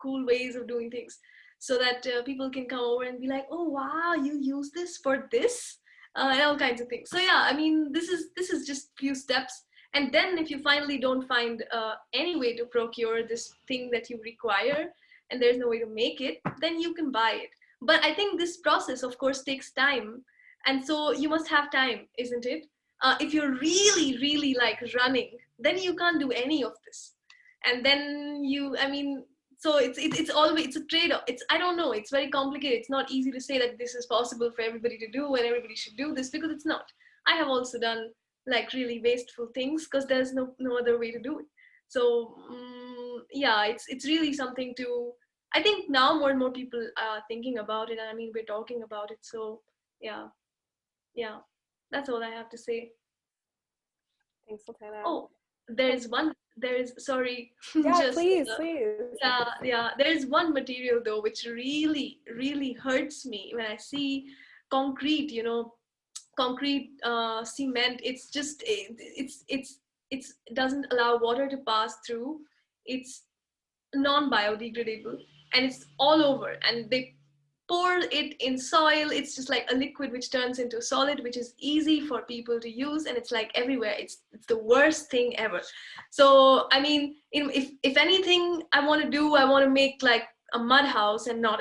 cool ways of doing things, so that people can come over and be like, oh wow, you use this for this, and all kinds of things. So yeah, I mean, this is just few steps, And then if you finally don't find any way to procure this thing that you require, and there's no way to make it, then you can buy it. But I think this process, of course, takes time. And so you must have time, isn't it? If you're really, really like running, then you can't do any of this. And then so it's always, it's a trade-off. I don't know, it's very complicated. It's not easy to say that this is possible for everybody to do and everybody should do this, because it's not. I have also done like really wasteful things because there's no other way to do it. So yeah, it's really something to, I think now more and more people are thinking about it, and I mean, we're talking about it. So yeah, that's all I have to say. Thanks, Sultana. Oh, sorry. Yeah, just, please. yeah, there's one material though, which really, really hurts me when I see concrete, concrete cement. It's just, it doesn't allow water to pass through. It's non-biodegradable, and it's all over, and they pour it in soil. It's just like a liquid which turns into solid, which is easy for people to use, and it's like everywhere. It's the worst thing ever. So I mean, if anything I want to make like a mud house and not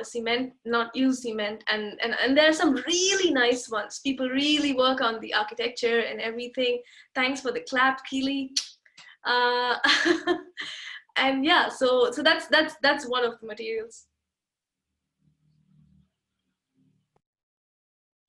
use cement, and there are some really nice ones. People really work on the architecture and everything. Thanks for the clap, Keely. And yeah, so that's one of the materials.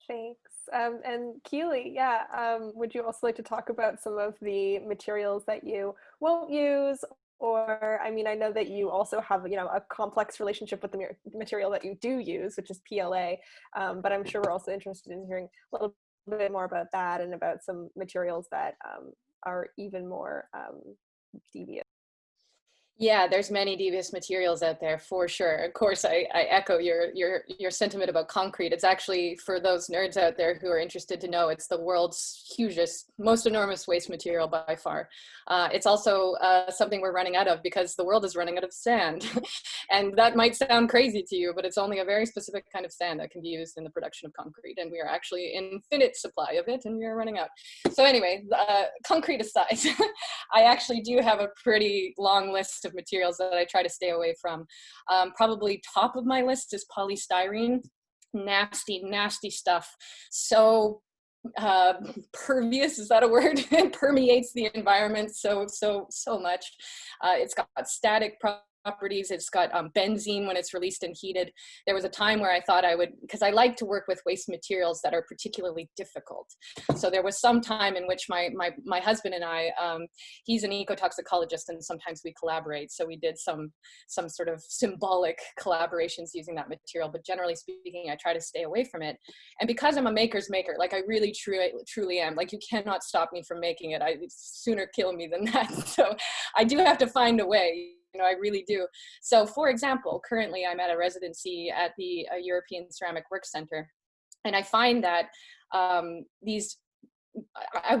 Thanks. And Keely, yeah, would you also like to talk about some of the materials that you won't use? Or, I mean, I know that you also have, a complex relationship with the material that you do use, which is PLA, but I'm sure we're also interested in hearing a little bit more about that and about some materials that are even more devious. Yeah, there's many devious materials out there for sure. Of course, I echo your sentiment about concrete. It's actually, for those nerds out there who are interested to know, it's the world's hugest, most enormous waste material by far. It's also something we're running out of because the world is running out of sand. And that might sound crazy to you, but it's only a very specific kind of sand that can be used in the production of concrete. And we are actually in infinite supply of it, and we are running out. So anyway, concrete aside, I actually do have a pretty long list of materials that I try to stay away from. Probably top of my list is polystyrene. Nasty, nasty stuff. So pervious, is that a word? It permeates the environment so much. It's got static properties. It's got benzene when it's released and heated. There was a time where I thought I would, because I like to work with waste materials that are particularly difficult. So there was some time in which my husband and I, he's an ecotoxicologist, and sometimes we collaborate. So we did some sort of symbolic collaborations using that material, but generally speaking, I try to stay away from it. And because I'm a maker's maker, like I really truly am, like you cannot stop me from making it. It's sooner kill me than that. So I do have to find a way. I really do. So for example, currently I'm at a residency at the European Ceramic Work Center, and I find that I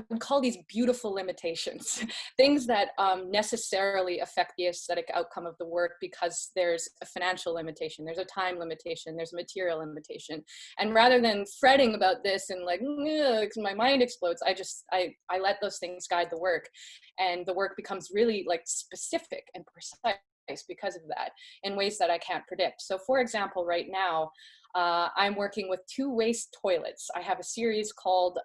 would call these beautiful limitations, things that necessarily affect the aesthetic outcome of the work, because there's a financial limitation, there's a time limitation, there's a material limitation. And rather than fretting about this and like, my mind explodes, I let those things guide the work. And the work becomes really like specific and precise because of that, in ways that I can't predict. So for example, right now, I'm working with 2 waste toilets. I have a series called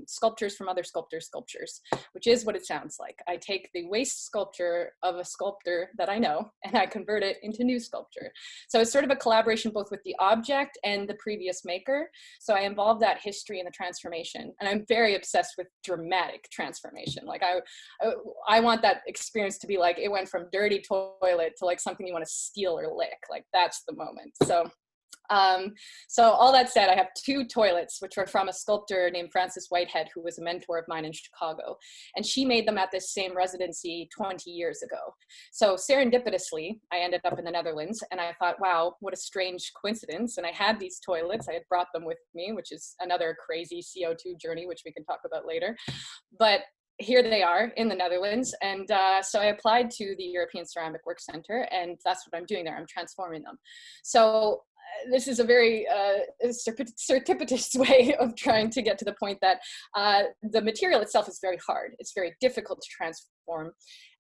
Sculptures from Other Sculptors' Sculptures, which is what it sounds like. I take the waste sculpture of a sculptor that I know, and I convert it into new sculpture. So it's sort of a collaboration both with the object and the previous maker. So I involve that history in the transformation. And I'm very obsessed with dramatic transformation. Like I want that experience to be like, it went from dirty toilet to like something you want to steal or lick. Like that's the moment. So all that said, I have 2 toilets, which were from a sculptor named Frances Whitehead, who was a mentor of mine in Chicago. And she made them at this same residency 20 years ago. So serendipitously, I ended up in the Netherlands, and I thought, wow, what a strange coincidence. And I had these toilets, I had brought them with me, which is another crazy CO2 journey, which we can talk about later. But here they are in the Netherlands. And so I applied to the European Ceramic Work Center, and that's what I'm doing there. I'm transforming them. So this is a very serendipitous way of trying to get to the point that the material itself is very hard. It's very difficult to transform.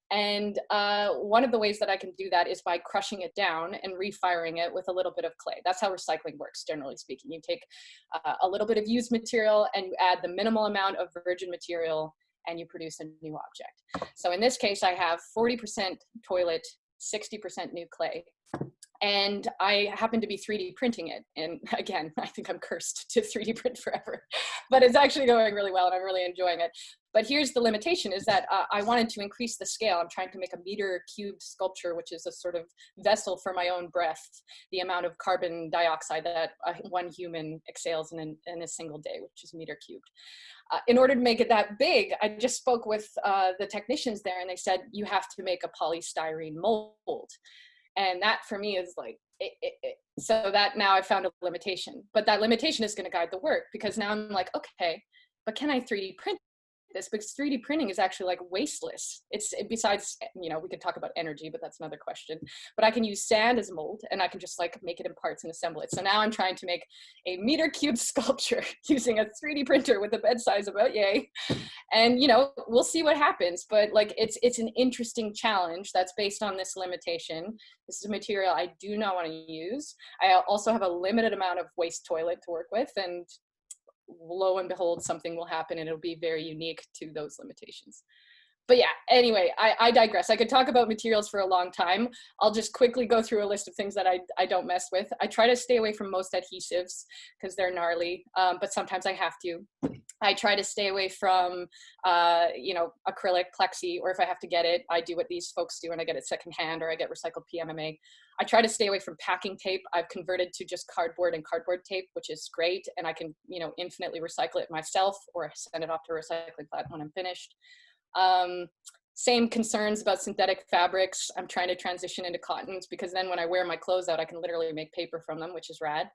And one of the ways that I can do that is by crushing it down and refiring it with a little bit of clay. That's how recycling works, generally speaking. You take a little bit of used material and you add the minimal amount of virgin material and you produce a new object. So in this case, I have 40% toilet, 60% new clay. And I happen to be 3D printing it. And again, I think I'm cursed to 3D print forever, but it's actually going really well and I'm really enjoying it. But here's the limitation is that I wanted to increase the scale. I'm trying to make a meter cubed sculpture, which is a sort of vessel for my own breath, the amount of carbon dioxide that one human exhales in a single day, which is meter cubed. In order to make it that big, I just spoke with the technicians there and they said, you have to make a polystyrene mold. And that for me is like, so that now I found a limitation, but that limitation is going to guide the work because now I'm like, okay, but can I 3D print this? Because 3D printing is actually like wasteless. It's besides, you know, we could talk about energy, but that's another question, but I can use sand as a mold and I can just like make it in parts and assemble it. So now I'm trying to make a meter cube sculpture using a 3D printer with a bed size about yay. And, you know, we'll see what happens, but like, it's an interesting challenge that's based on this limitation. This is a material I do not want to use. I also have a limited amount of waste toilet to work with, and lo and behold, something will happen and it'll be very unique to those limitations. But yeah, anyway, I digress. I could talk about materials for a long time. I'll just quickly go through a list of things that I don't mess with. I try to stay away from most adhesives because they're gnarly, but sometimes I have to. I try to stay away from, you know, acrylic, plexi, or if I have to get it, I do what these folks do and I get it secondhand or I get recycled PMMA. I try to stay away from packing tape. I've converted to just cardboard and cardboard tape, which is great. And I can, you know, infinitely recycle it myself or send it off to a recycling plant when I'm finished. Same concerns about synthetic fabrics. I'm trying to transition into cottons because then when I wear my clothes out, I can literally make paper from them, which is rad.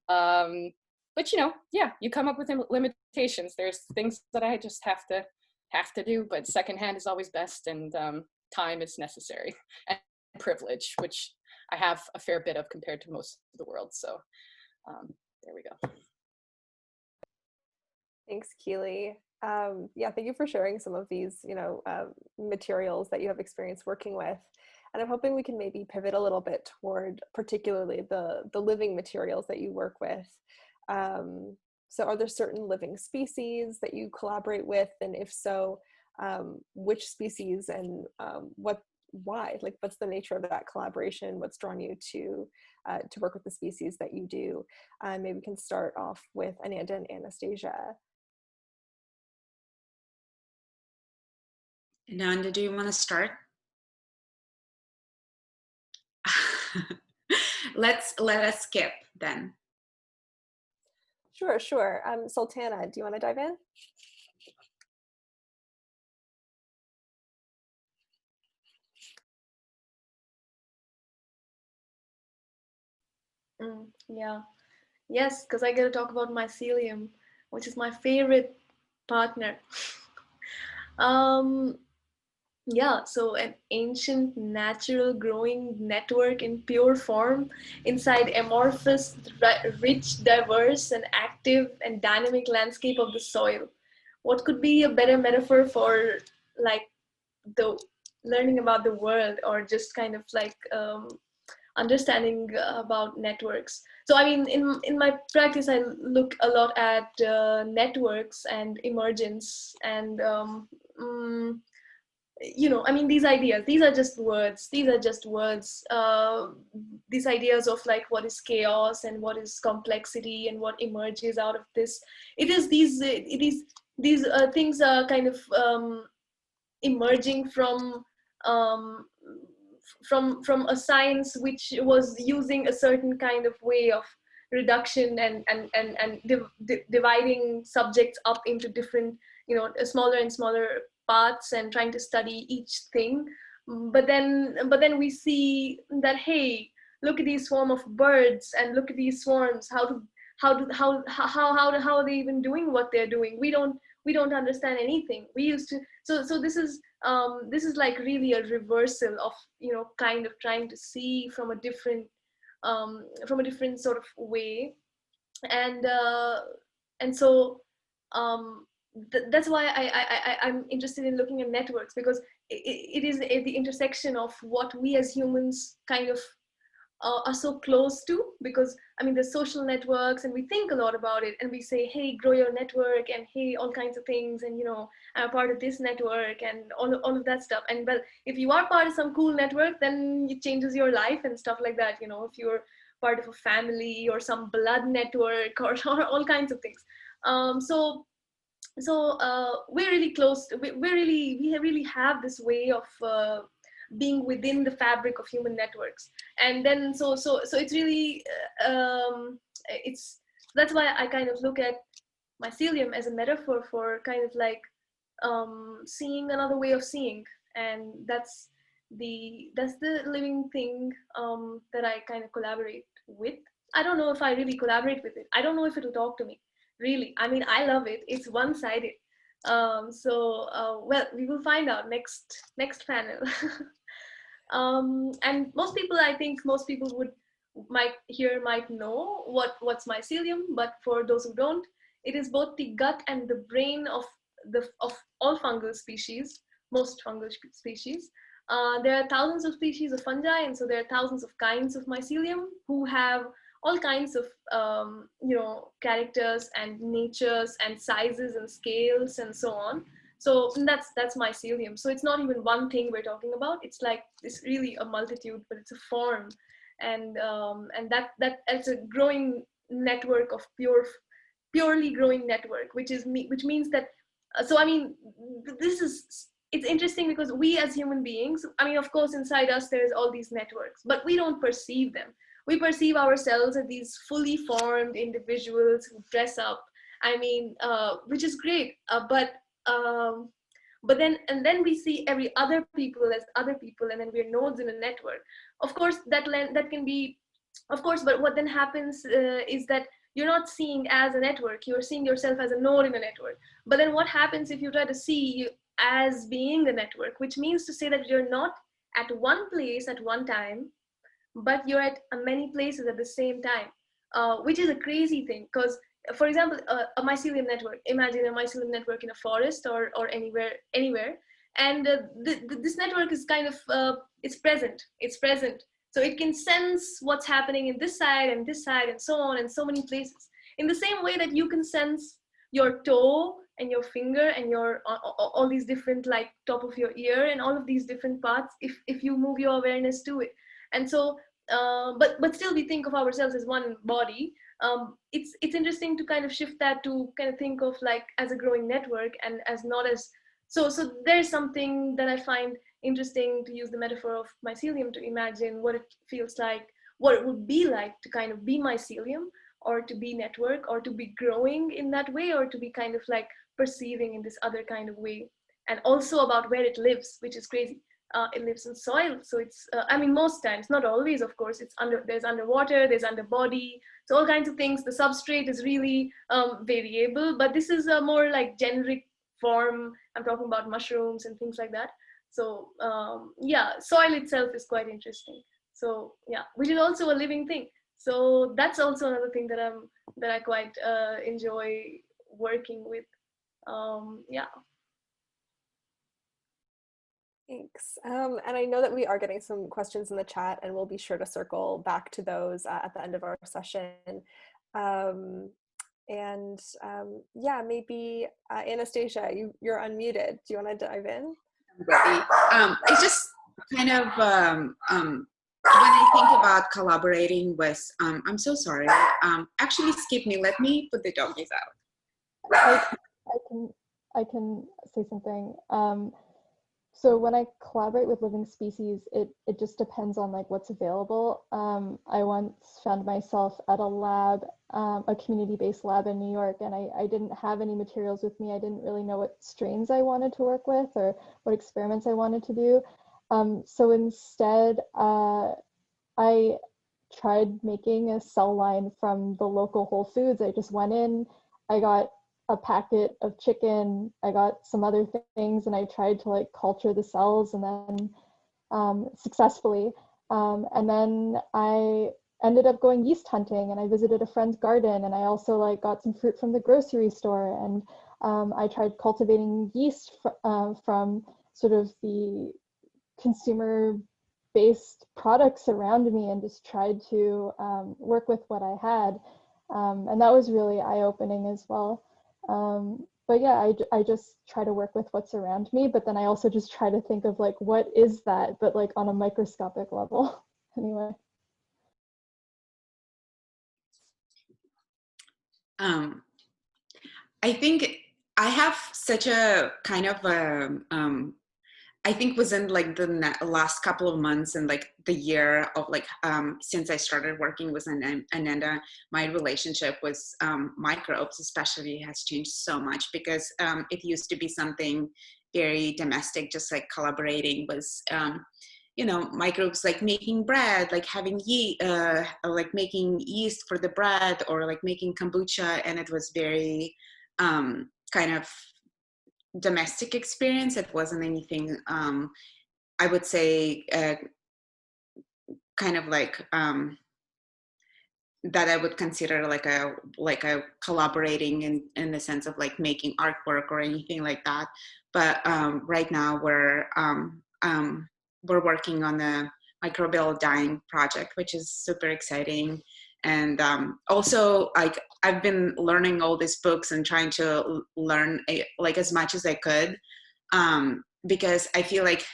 But you know, yeah, you come up with limitations. There's things that I just have to do, but secondhand is always best, and time is necessary, and privilege, which I have a fair bit of compared to most of the world. So there we go. Thanks, Keely. Yeah, thank you for sharing some of these, you know, materials that you have experience working with. And I'm hoping we can maybe pivot a little bit toward particularly the living materials that you work with. So are there certain living species that you collaborate with? And if so, which species and why? Like, what's the nature of that collaboration? What's drawn you to work with the species that you do? Maybe we can start off with Ananda and Anastasia. Ananda, do you want to start? Let us skip then. Sure. Sultana, do you want to dive in? Yeah. Yes, because I get to talk about Mycelium, which is my favorite partner. Yeah, so an ancient natural growing network in pure form inside amorphous, rich, diverse, and active and dynamic landscape of the soil. What could be a better metaphor for like the learning about the world, or just kind of like understanding about networks? So I mean, in my practice, I look a lot at networks and emergence and you know, I mean, these ideas, these are just words. These ideas of like what is chaos and what is complexity and what emerges out of this. These things are kind of emerging from a science which was using a certain kind of way of reduction and dividing subjects up into different, you know, smaller and smaller parts and trying to study each thing. But then we see that, hey, look at these swarm of birds and look at these swarms. How are they even doing what they're doing? We don't understand anything. We used to, so this is like really a reversal of, you know, kind of trying to see from a different from a different sort of way. And so that's why I'm interested in looking at networks, because it is at the intersection of what we as humans kind of are so close to, because I mean, there's social networks and we think a lot about it and we say, hey, grow your network, and hey, all kinds of things, and you know, I'm a part of this network and all of that stuff. And well, if you are part of some cool network, then it changes your life and stuff like that, you know, if you're part of a family or some blood network or all kinds of things. So we're really close to, we really have this way of being within the fabric of human networks. And then so it's really it's, that's why I kind of look at mycelium as a metaphor for kind of like seeing another way of seeing. And that's the living thing that I kind of collaborate with. I don't know if I really collaborate with it. I don't know if it'll talk to me, really. I mean, I love it. It's one-sided. Well, we will find out next panel. And most people, I think most people might know what's mycelium, but for those who don't, it is both the gut and the brain of all fungal species, most fungal species. There are thousands of species of fungi, and so there are thousands of kinds of mycelium who have all kinds of you know, characters and natures and sizes and scales and so on. So that's mycelium. So it's not even one thing we're talking about. It's like, it's really a multitude, but it's a form, and that's a growing network of purely growing network, which means that. So I mean, it's interesting because we as human beings, I mean, of course, inside us there's all these networks, but we don't perceive them. We perceive ourselves as these fully formed individuals who dress up. I mean, which is great, but then we see every other people as other people, and then we're nodes in a network. Of course, that can be, of course, but what then happens is that you're not seeing as a network, you're seeing yourself as a node in a network. But then what happens if you try to see you as being a network, which means to say that you're not at one place at one time, but you're at many places at the same time, which is a crazy thing. Because, for example, a mycelium network, imagine a mycelium network in a forest or anywhere, and this network is kind of, it's present. So it can sense what's happening in this side and so on, and so many places. In the same way that you can sense your toe and your finger and your all these different, like top of your ear and all of these different parts, if you move your awareness to it. And so, but still we think of ourselves as one body. It's interesting to kind of shift that to kind of think of like as a growing network, and as not as, so there's something that I find interesting to use the metaphor of mycelium to imagine what it feels like, what it would be like to kind of be mycelium, or to be network, or to be growing in that way, or to be kind of like perceiving in this other kind of way. And also about where it lives, which is crazy. It lives in soil, so it's I mean, most times, not always, of course, there's underwater, there's underbody, so all kinds of things. The substrate is really variable, but this is a more like generic form. I'm talking about mushrooms and things like that. So yeah, soil itself is quite interesting. So yeah, which is also a living thing. So that's also another thing that I quite enjoy working with. Yeah. Thanks. And I know that we are getting some questions in the chat, and we'll be sure to circle back to those at the end of our session. Yeah, maybe Anastasia, you're unmuted. Do you want to dive in? I'm ready. I just kind of, when I think about collaborating with, I'm so sorry. Actually, skip me. Let me put the doggies out. I can say something. So when I collaborate with living species, it just depends on like what's available. I once found myself at a lab, a community-based lab in New York, and I didn't have any materials with me. I didn't really know what strains I wanted to work with or what experiments I wanted to do. So instead, I tried making a cell line from the local Whole Foods. I just went in, I got a packet of chicken, I got some other things, and I tried to like culture the cells, and then successfully. And then I ended up going yeast hunting, and I visited a friend's garden, and I also like got some fruit from the grocery store, and I tried cultivating yeast from sort of the consumer-based products around me, and just tried to work with what I had, and that was really eye-opening as well. But yeah, I just try to work with what's around me, but then I also just try to think of like, what is that, but like on a microscopic level. Anyway. I think I have such a kind of I think within like the last couple of months and like the year of like since I started working with Ananda, my relationship with microbes especially has changed so much, because it used to be something very domestic, just like collaborating with you know, microbes, like making bread, like having like making yeast for the bread, or like making kombucha, and it was very kind of domestic experience. It wasn't anything I would say kind of like that I would consider like a collaborating in the sense of like making artwork or anything like that. But right now we're working on the microbial dyeing project, which is super exciting. And also, like, I've been learning all these books and trying to learn like as much as I could, because I feel like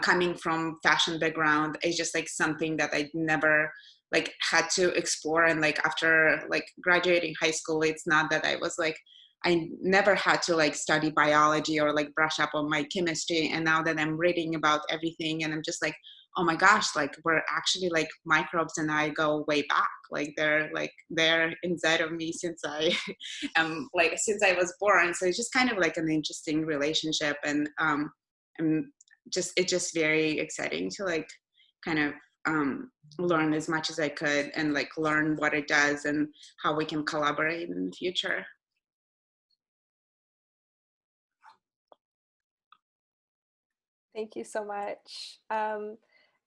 coming from fashion background is just like something that I never like had to explore. And like after like graduating high school, it's not that I was like, I never had to like study biology or like brush up on my chemistry. And now that I'm reading about everything, and I'm just like, oh my gosh, like we're actually like microbes, and I go way back. Like they're inside of me since I am like, since I was born. So it's just kind of like an interesting relationship. And it's just very exciting to like kind of learn as much as I could, and like learn what it does and how we can collaborate in the future. Thank you so much.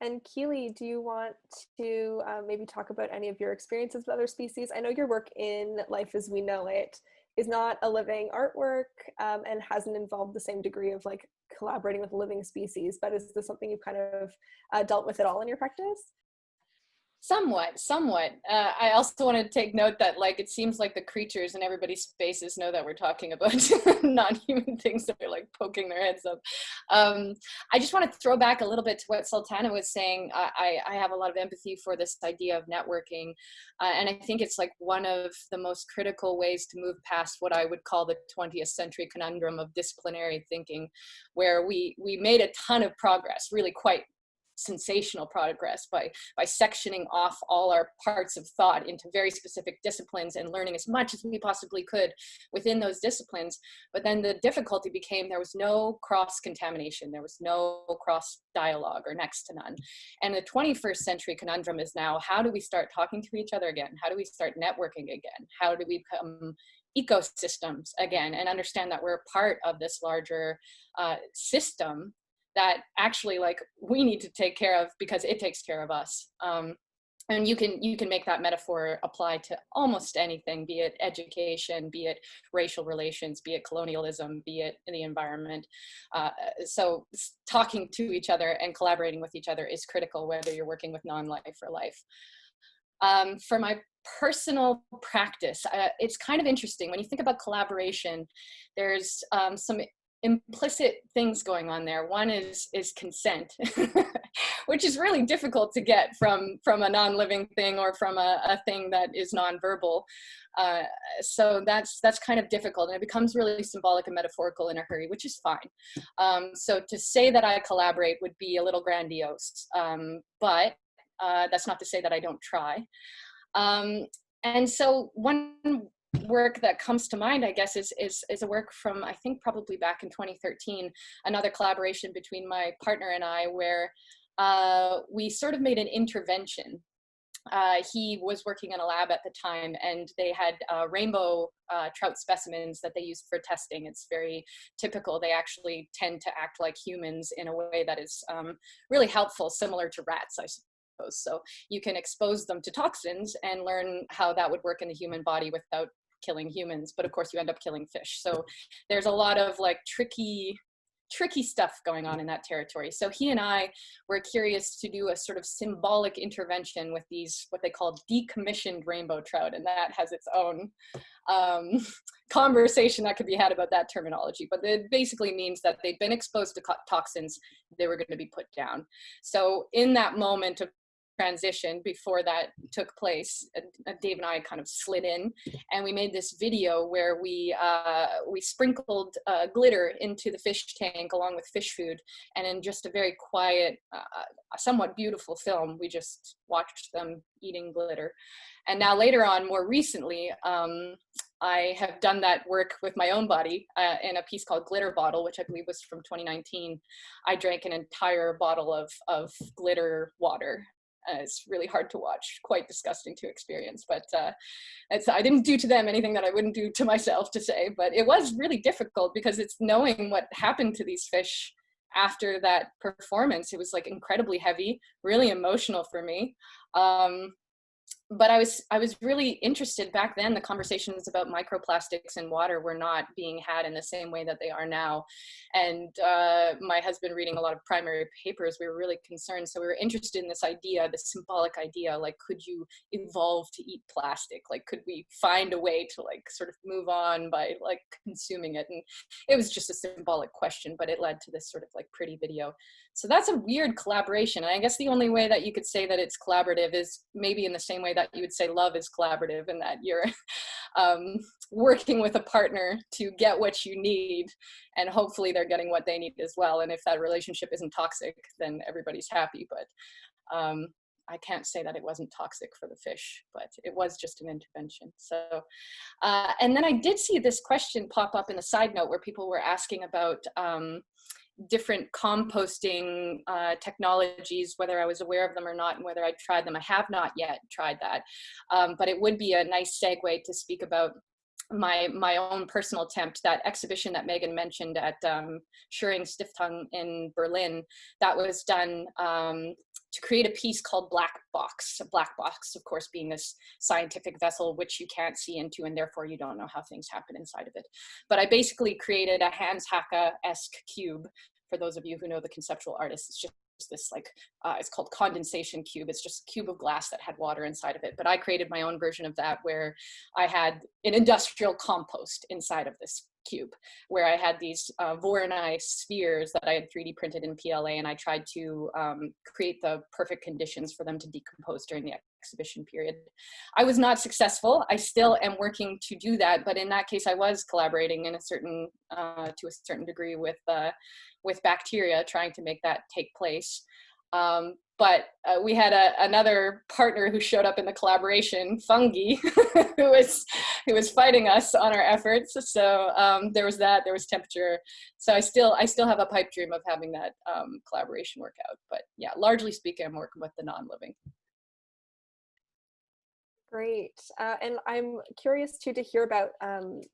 And Keely, do you want to maybe talk about any of your experiences with other species? I know your work in Life as We Know It is not a living artwork and hasn't involved the same degree of like collaborating with living species, but is this something you've kind of dealt with at all in your practice? Somewhat. I also want to take note that like it seems like the creatures in everybody's faces know that we're talking about non-human things that are like poking their heads up. I just want to throw back a little bit to what Sultana was saying. I have a lot of empathy for this idea of networking, and I think it's like one of the most critical ways to move past what I would call the 20th century conundrum of disciplinary thinking, where we made a ton of progress, really quite sensational progress by sectioning off all our parts of thought into very specific disciplines and learning as much as we possibly could within those disciplines. But then the difficulty became there was no cross-contamination, there was no cross-dialogue, or next to none. And the 21st century conundrum is now, how do we start talking to each other again? How do we start networking again? How do we become ecosystems again and understand that we're part of this larger system that actually like we need to take care of because it takes care of us. And you can make that metaphor apply to almost anything, be it education, be it racial relations, be it colonialism, be it in the environment. So talking to each other and collaborating with each other is critical, whether you're working with non-life or life. For my personal practice, it's kind of interesting. When you think about collaboration, there's some implicit things going on there. One is consent, which is really difficult to get from a non-living thing or from a thing that is non-verbal. So that's kind of difficult, and it becomes really symbolic and metaphorical in a hurry, which is fine. So to say that I collaborate would be a little grandiose, but that's not to say that I don't try. And so one work that comes to mind, I guess, is a work from, I think, probably back in 2013, another collaboration between my partner and I, where we sort of made an intervention. He was working in a lab at the time, and they had rainbow trout specimens that they used for testing. It's very typical. They actually tend to act like humans in a way that is really helpful, similar to rats, I So you can expose them to toxins and learn how that would work in the human body without killing humans. But of course you end up killing fish. So there's a lot of like tricky stuff going on in that territory. So he and I were curious to do a sort of symbolic intervention with these, what they call decommissioned rainbow trout. And that has its own conversation that could be had about that terminology. But it basically means that they've been exposed to toxins, they were going to be put down. So in that moment of transition, before that took place, Dave and I kind of slid in and we made this video where we sprinkled glitter into the fish tank along with fish food, and in just a very quiet, somewhat beautiful film, we just watched them eating glitter. And now later on, more recently, I have done that work with my own body in a piece called Glitter Bottle, which I believe was from 2019. I drank an entire bottle of glitter water. It's really hard to watch, quite disgusting to experience, but I didn't do to them anything that I wouldn't do to myself, to say, but it was really difficult because it's knowing what happened to these fish after that performance. It was like incredibly heavy, really emotional for me. But I was really interested back then. The conversations about microplastics in water were not being had in the same way that they are now. And my husband reading a lot of primary papers, we were really concerned. So we were interested in this idea, this symbolic idea, like, could you evolve to eat plastic? Like, could we find a way to like sort of move on by like consuming it? And it was just a symbolic question, but it led to this sort of like pretty video. So that's a weird collaboration. And I guess the only way that you could say that it's collaborative is maybe in the same way that you would say love is collaborative, and that you're working with a partner to get what you need, and hopefully they're getting what they need as well. And if that relationship isn't toxic, then everybody's happy. But I can't say that it wasn't toxic for the fish, but it was just an intervention. So, and then I did see this question pop up in a side note where people were asking about different composting technologies, whether I was aware of them or not, and whether I'd tried them. I have not yet tried that, but it would be a nice segue to speak about my own personal attempt. That exhibition that Megan mentioned at Schering Stiftung in Berlin, that was done to create a piece called Black Box. A black box, of course, being this scientific vessel which you can't see into, and therefore you don't know how things happen inside of it. But I basically created a Hans Haacke-esque cube. For those of you who know the conceptual artists, it's just this like, it's called Condensation Cube. It's just a cube of glass that had water inside of it. But I created my own version of that, where I had an industrial compost inside of this cube, where I had these Voronoi spheres that I had 3D printed in PLA, and I tried to create the perfect conditions for them to decompose during the exhibition period. I was not successful. I still am working to do that, but in that case, I was collaborating in a certain, to a certain degree with bacteria, trying to make that take place. But we had another partner who showed up in the collaboration, fungi, who was fighting us on our efforts. So there was that. There was temperature. So I still have a pipe dream of having that collaboration work out. But yeah, largely speaking, I'm working with the non-living. Great. And I'm curious too to hear about,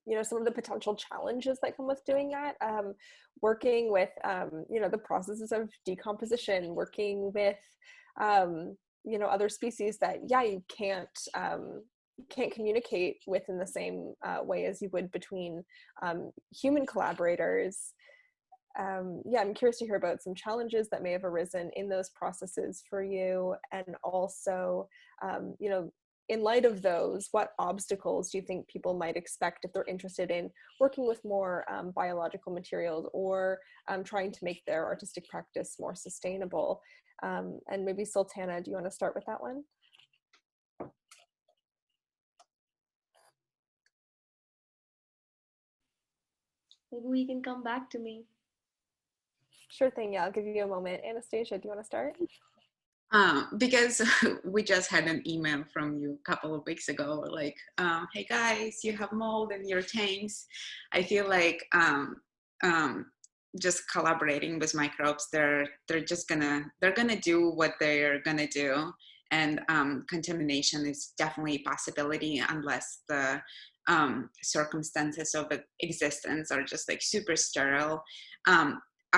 you know, some of the potential challenges that come with doing that. Working with, you know, the processes of decomposition, working with, you know, other species that, yeah, you can't communicate with in the same way as you would between human collaborators. Yeah, I'm curious to hear about some challenges that may have arisen in those processes for you, and also, you know, in light of those, what obstacles do you think people might expect if they're interested in working with more biological materials, or trying to make their artistic practice more sustainable? And maybe Sultana, do you want to start with that one? Maybe we can come back to me. Sure thing, yeah, I'll give you a moment. Anastasia, do you want to start? Because we just had an email from you a couple of weeks ago, like, hey guys, you have mold in your tanks. I feel like just collaborating with microbes, they're gonna do what they're gonna do, and contamination is definitely a possibility unless the circumstances of existence are just like super sterile.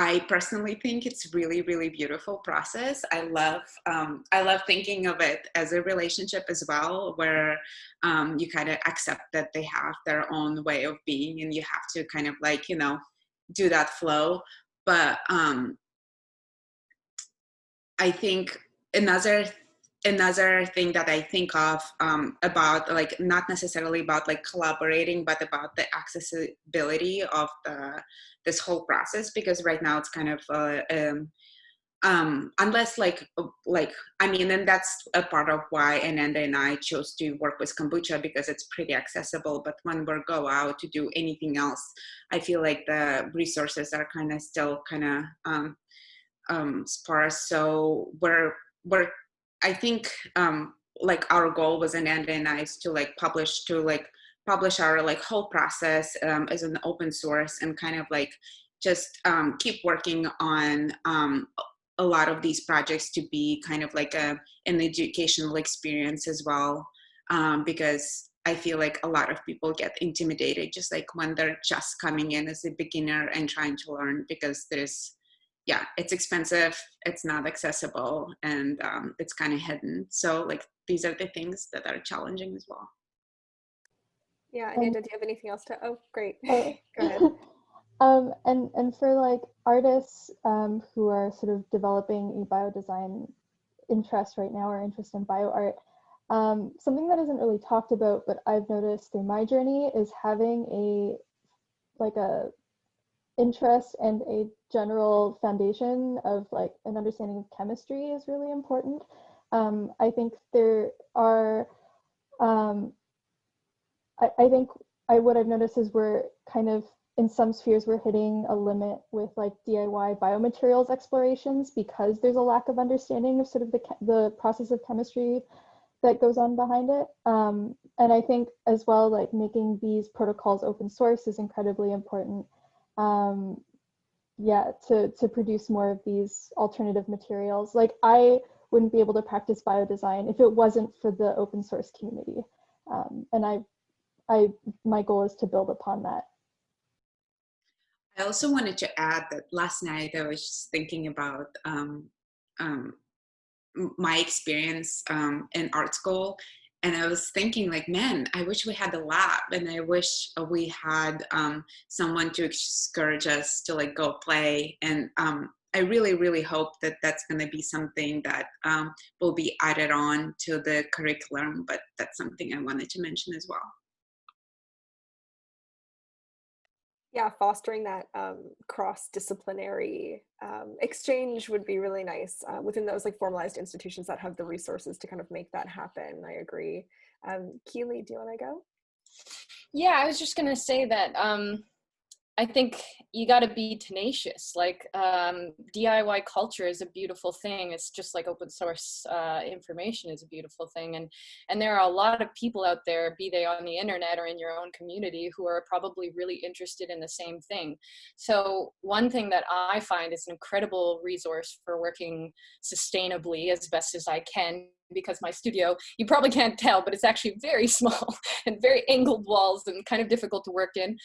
I personally think it's really, really beautiful process. I love thinking of it as a relationship as well, where you kind of accept that they have their own way of being, and you have to kind of like, you know, do that flow. But I think another thing that I think of about, like, not necessarily about like collaborating, but about the accessibility of this whole process, because right now it's kind of unless like I mean, and that's a part of why Ananda and I chose to work with kombucha, because it's pretty accessible. But when we go out to do anything else, I feel like the resources are kind of still kind of sparse. So we're I think like our goal was, Ananda and I, is to publish our like whole process as an open source, and kind of like just keep working on a lot of these projects to be kind of like an educational experience as well, because I feel like a lot of people get intimidated just like when they're just coming in as a beginner and trying to learn, because yeah, it's expensive, it's not accessible, and it's kind of hidden. So like these are the things that are challenging as well. Yeah, Ananda, do you have anything else to? Oh, great. Oh. Go ahead. And for like artists who are sort of developing a biodesign interest right now, or interest in bioart, something that isn't really talked about, but I've noticed through my journey, is having a interest and a general foundation of like an understanding of chemistry is really important. I think there are, I think what I've noticed is we're kind of, in some spheres, we're hitting a limit with like DIY biomaterials explorations, because there's a lack of understanding of sort of the process of chemistry that goes on behind it. And I think as well, like making these protocols open source is incredibly important. Yeah, to produce more of these alternative materials. Like I wouldn't be able to practice biodesign if it wasn't for the open source community. And my goal is to build upon that. I also wanted to add that last night I was just thinking about my experience in art school, and I was thinking like, man, I wish we had a lab, and I wish we had someone to encourage us to like go play. And I really, really hope that that's going to be something that will be added on to the curriculum, but that's something I wanted to mention as well. Yeah, fostering that cross-disciplinary exchange would be really nice within those like formalized institutions that have the resources to kind of make that happen. I agree. Keely, do you want to go? Yeah, I was just going to say that I think you got to be tenacious. Like DIY culture is a beautiful thing. It's just like open source information is a beautiful thing. And there are a lot of people out there, be they on the internet or in your own community, who are probably really interested in the same thing. So one thing that I find is an incredible resource for working sustainably as best as I can, because my studio, you probably can't tell, but it's actually very small and very angled walls and kind of difficult to work in.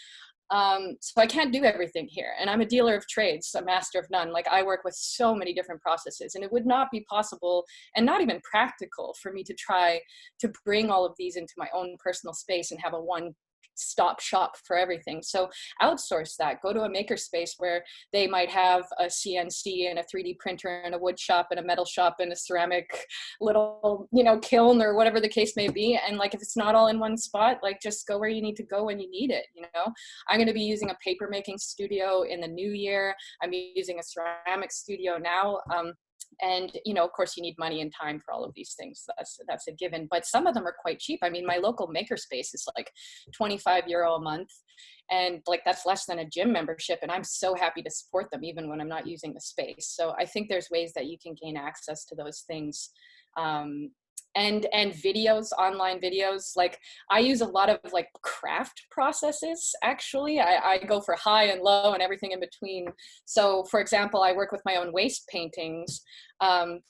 So I can't do everything here. And I'm a dealer of trades, a master of none. Like I work with so many different processes, and it would not be possible and not even practical for me to try to bring all of these into my own personal space and have a one-stop shop for everything. So outsource that. Go to a makerspace where they might have a CNC and a 3D printer and a wood shop and a metal shop and a ceramic little, kiln or whatever the case may be. And like, if it's not all in one spot, like just go where you need to go when you need it. I'm going to be using a paper making studio in the new year. I'm using a ceramic studio now. And, of course, you need money and time for all of these things. That's a given. But some of them are quite cheap. I mean, my local makerspace is like €25 a month. And like, that's less than a gym membership. And I'm so happy to support them even when I'm not using the space. So I think there's ways that you can gain access to those things and videos, online videos. Like I use a lot of like craft processes, actually. I go for high and low and everything in between. So for example, I work with my own waste paintings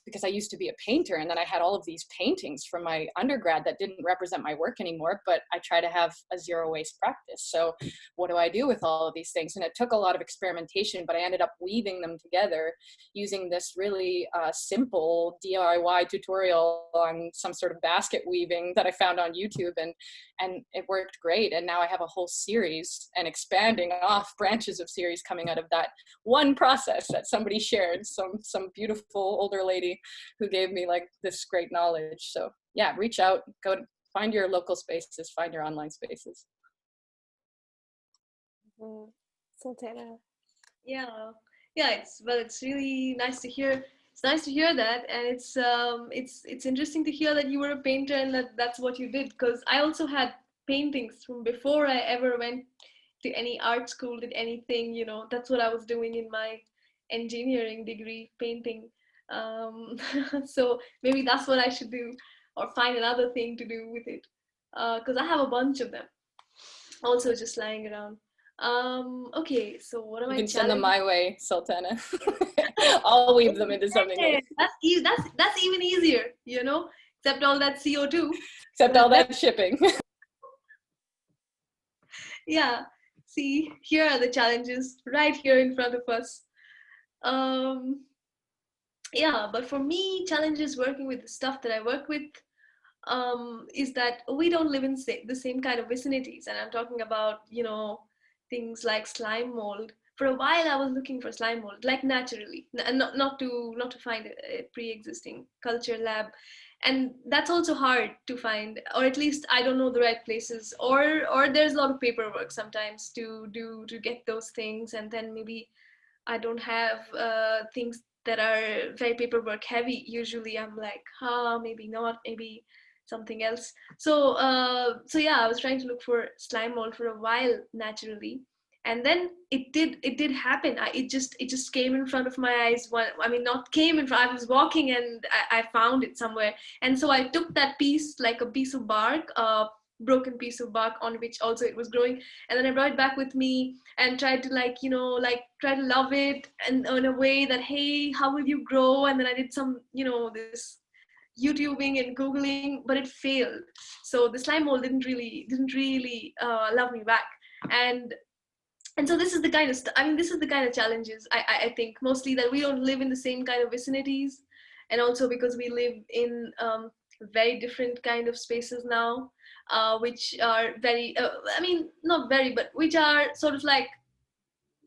because I used to be a painter, and then I had all of these paintings from my undergrad that didn't represent my work anymore, but I try to have a zero waste practice. So what do I do with all of these things? And it took a lot of experimentation, but I ended up weaving them together using this really simple DIY tutorial on some sort of basket weaving that I found on YouTube, and it worked great. And now I have a whole series and expanding off branches of series coming out of that one process that somebody shared, some beautiful older lady who gave me like this great knowledge. So yeah, reach out, go find your local spaces, find your online spaces. Sultana. Yeah, it's really nice to hear. It's nice to hear that, and it's interesting to hear that you were a painter and that's what you did. Because I also had paintings from before I ever went to any art school, did anything. You know, that's what I was doing in my engineering degree, painting. So maybe that's what I should do, or find another thing to do with it. Because I have a bunch of them, also just lying around. Okay, so what am I? You can send them my way, Sultana. I'll weave them into something nice. That's even easier, you know, except all that CO2. Except all that shipping. Yeah, see, here are the challenges right here in front of us. Yeah, but for me, challenges working with the stuff that I work with is that we don't live in the same kind of vicinities. And I'm talking about, you know, things like slime mold. For a while, I was looking for slime mold, like naturally, and not to find a pre-existing culture lab. And that's also hard to find, or at least I don't know the right places, or there's a lot of paperwork sometimes to get those things. And then maybe I don't have things that are very paperwork heavy. Usually I'm like, maybe not, maybe something else. So yeah, I was trying to look for slime mold for a while naturally, and then it did happen. It just came in front of my eyes. I mean, not came in front. I was walking and I found it somewhere, and so I took that piece, like a piece of bark, broken piece of bark on which also it was growing, and then I brought it back with me and tried to try to love it, and in a way that, hey, how will you grow? And then I did some, this YouTubing and Googling, but it failed. So the slime mold didn't really love me back. And so this is the kind of this is the kind of challenges I think, mostly that we don't live in the same kind of vicinities, and also because we live in very different kind of spaces now, which are very not very, but which are sort of like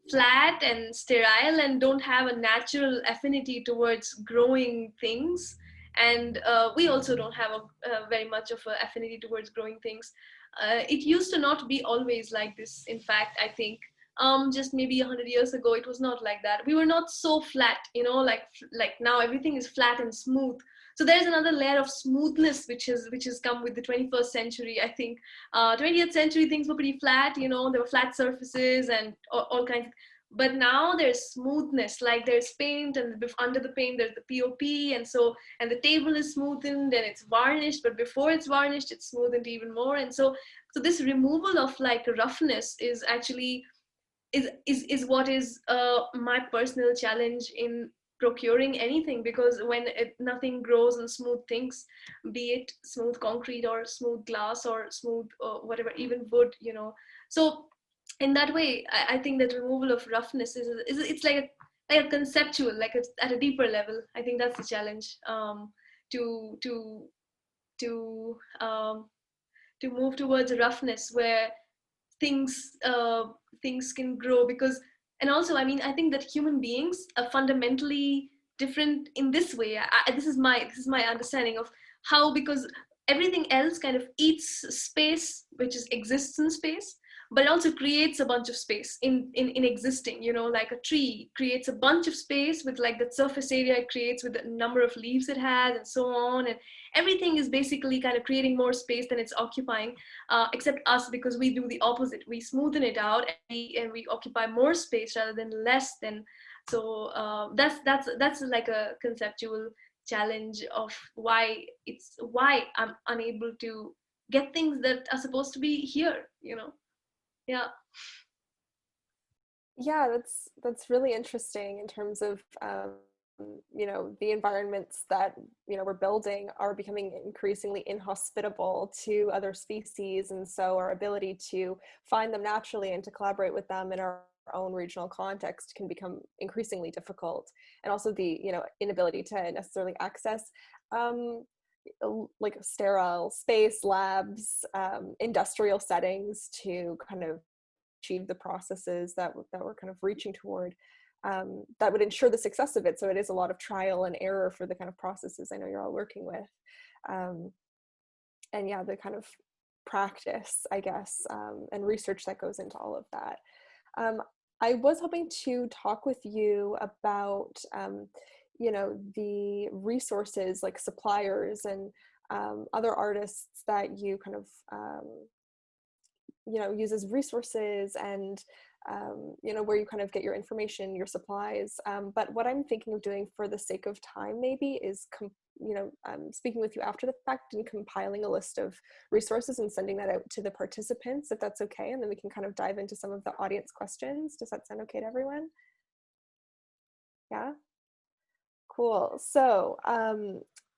flat and sterile and don't have a natural affinity towards growing things. And we also don't have a very much of an affinity towards growing things. It used to not be always like this. In fact, I think just maybe 100 years ago, it was not like that. We were not so flat, like now everything is flat and smooth. So there's another layer of smoothness which has come with the 21st century. I think 20th century things were pretty flat, there were flat surfaces and all kinds of, but now there's smoothness, like there's paint, and under the paint there's the POP, and the table is smoothened and it's varnished, but before it's varnished it's smoothened even more. And so this removal of like roughness is actually is what is my personal challenge in procuring anything, because when nothing grows on smooth things, be it smooth concrete or smooth glass or smooth whatever, even wood, so in that way I think that removal of roughness is it's like a conceptual, like it's at a deeper level. I think that's the challenge, to move towards a roughness where things can grow. Because, and also, I think that human beings are fundamentally different in this way. This is my understanding of how, because everything else kind of eats space, which exists in space, but it also creates a bunch of space in existing, like a tree creates a bunch of space with like the surface area it creates with the number of leaves it has and so on, and everything is basically kind of creating more space than it's occupying, except us, because we do the opposite. We smoothen it out and we occupy more space rather than less than. So that's like a conceptual challenge of why I'm unable to get things that are supposed to be here, Yeah. Yeah, that's really interesting in terms of the environments that we're building are becoming increasingly inhospitable to other species, and so our ability to find them naturally and to collaborate with them in our own regional context can become increasingly difficult. And also the inability to necessarily access like sterile space, labs, industrial settings to kind of achieve the processes that we're kind of reaching toward, that would ensure the success of it. So it is a lot of trial and error for the kind of processes I know you're all working with. And yeah, the kind of practice, I guess, and research that goes into all of that. I was hoping to talk with you about, the resources like suppliers and other artists that you kind of, use as resources, and where you kind of get your information, your supplies. But what I'm thinking of doing for the sake of time maybe is speaking with you after the fact and compiling a list of resources and sending that out to the participants, if that's okay, and then we can kind of dive into some of the audience questions. Does that sound okay to everyone? Yeah, cool. So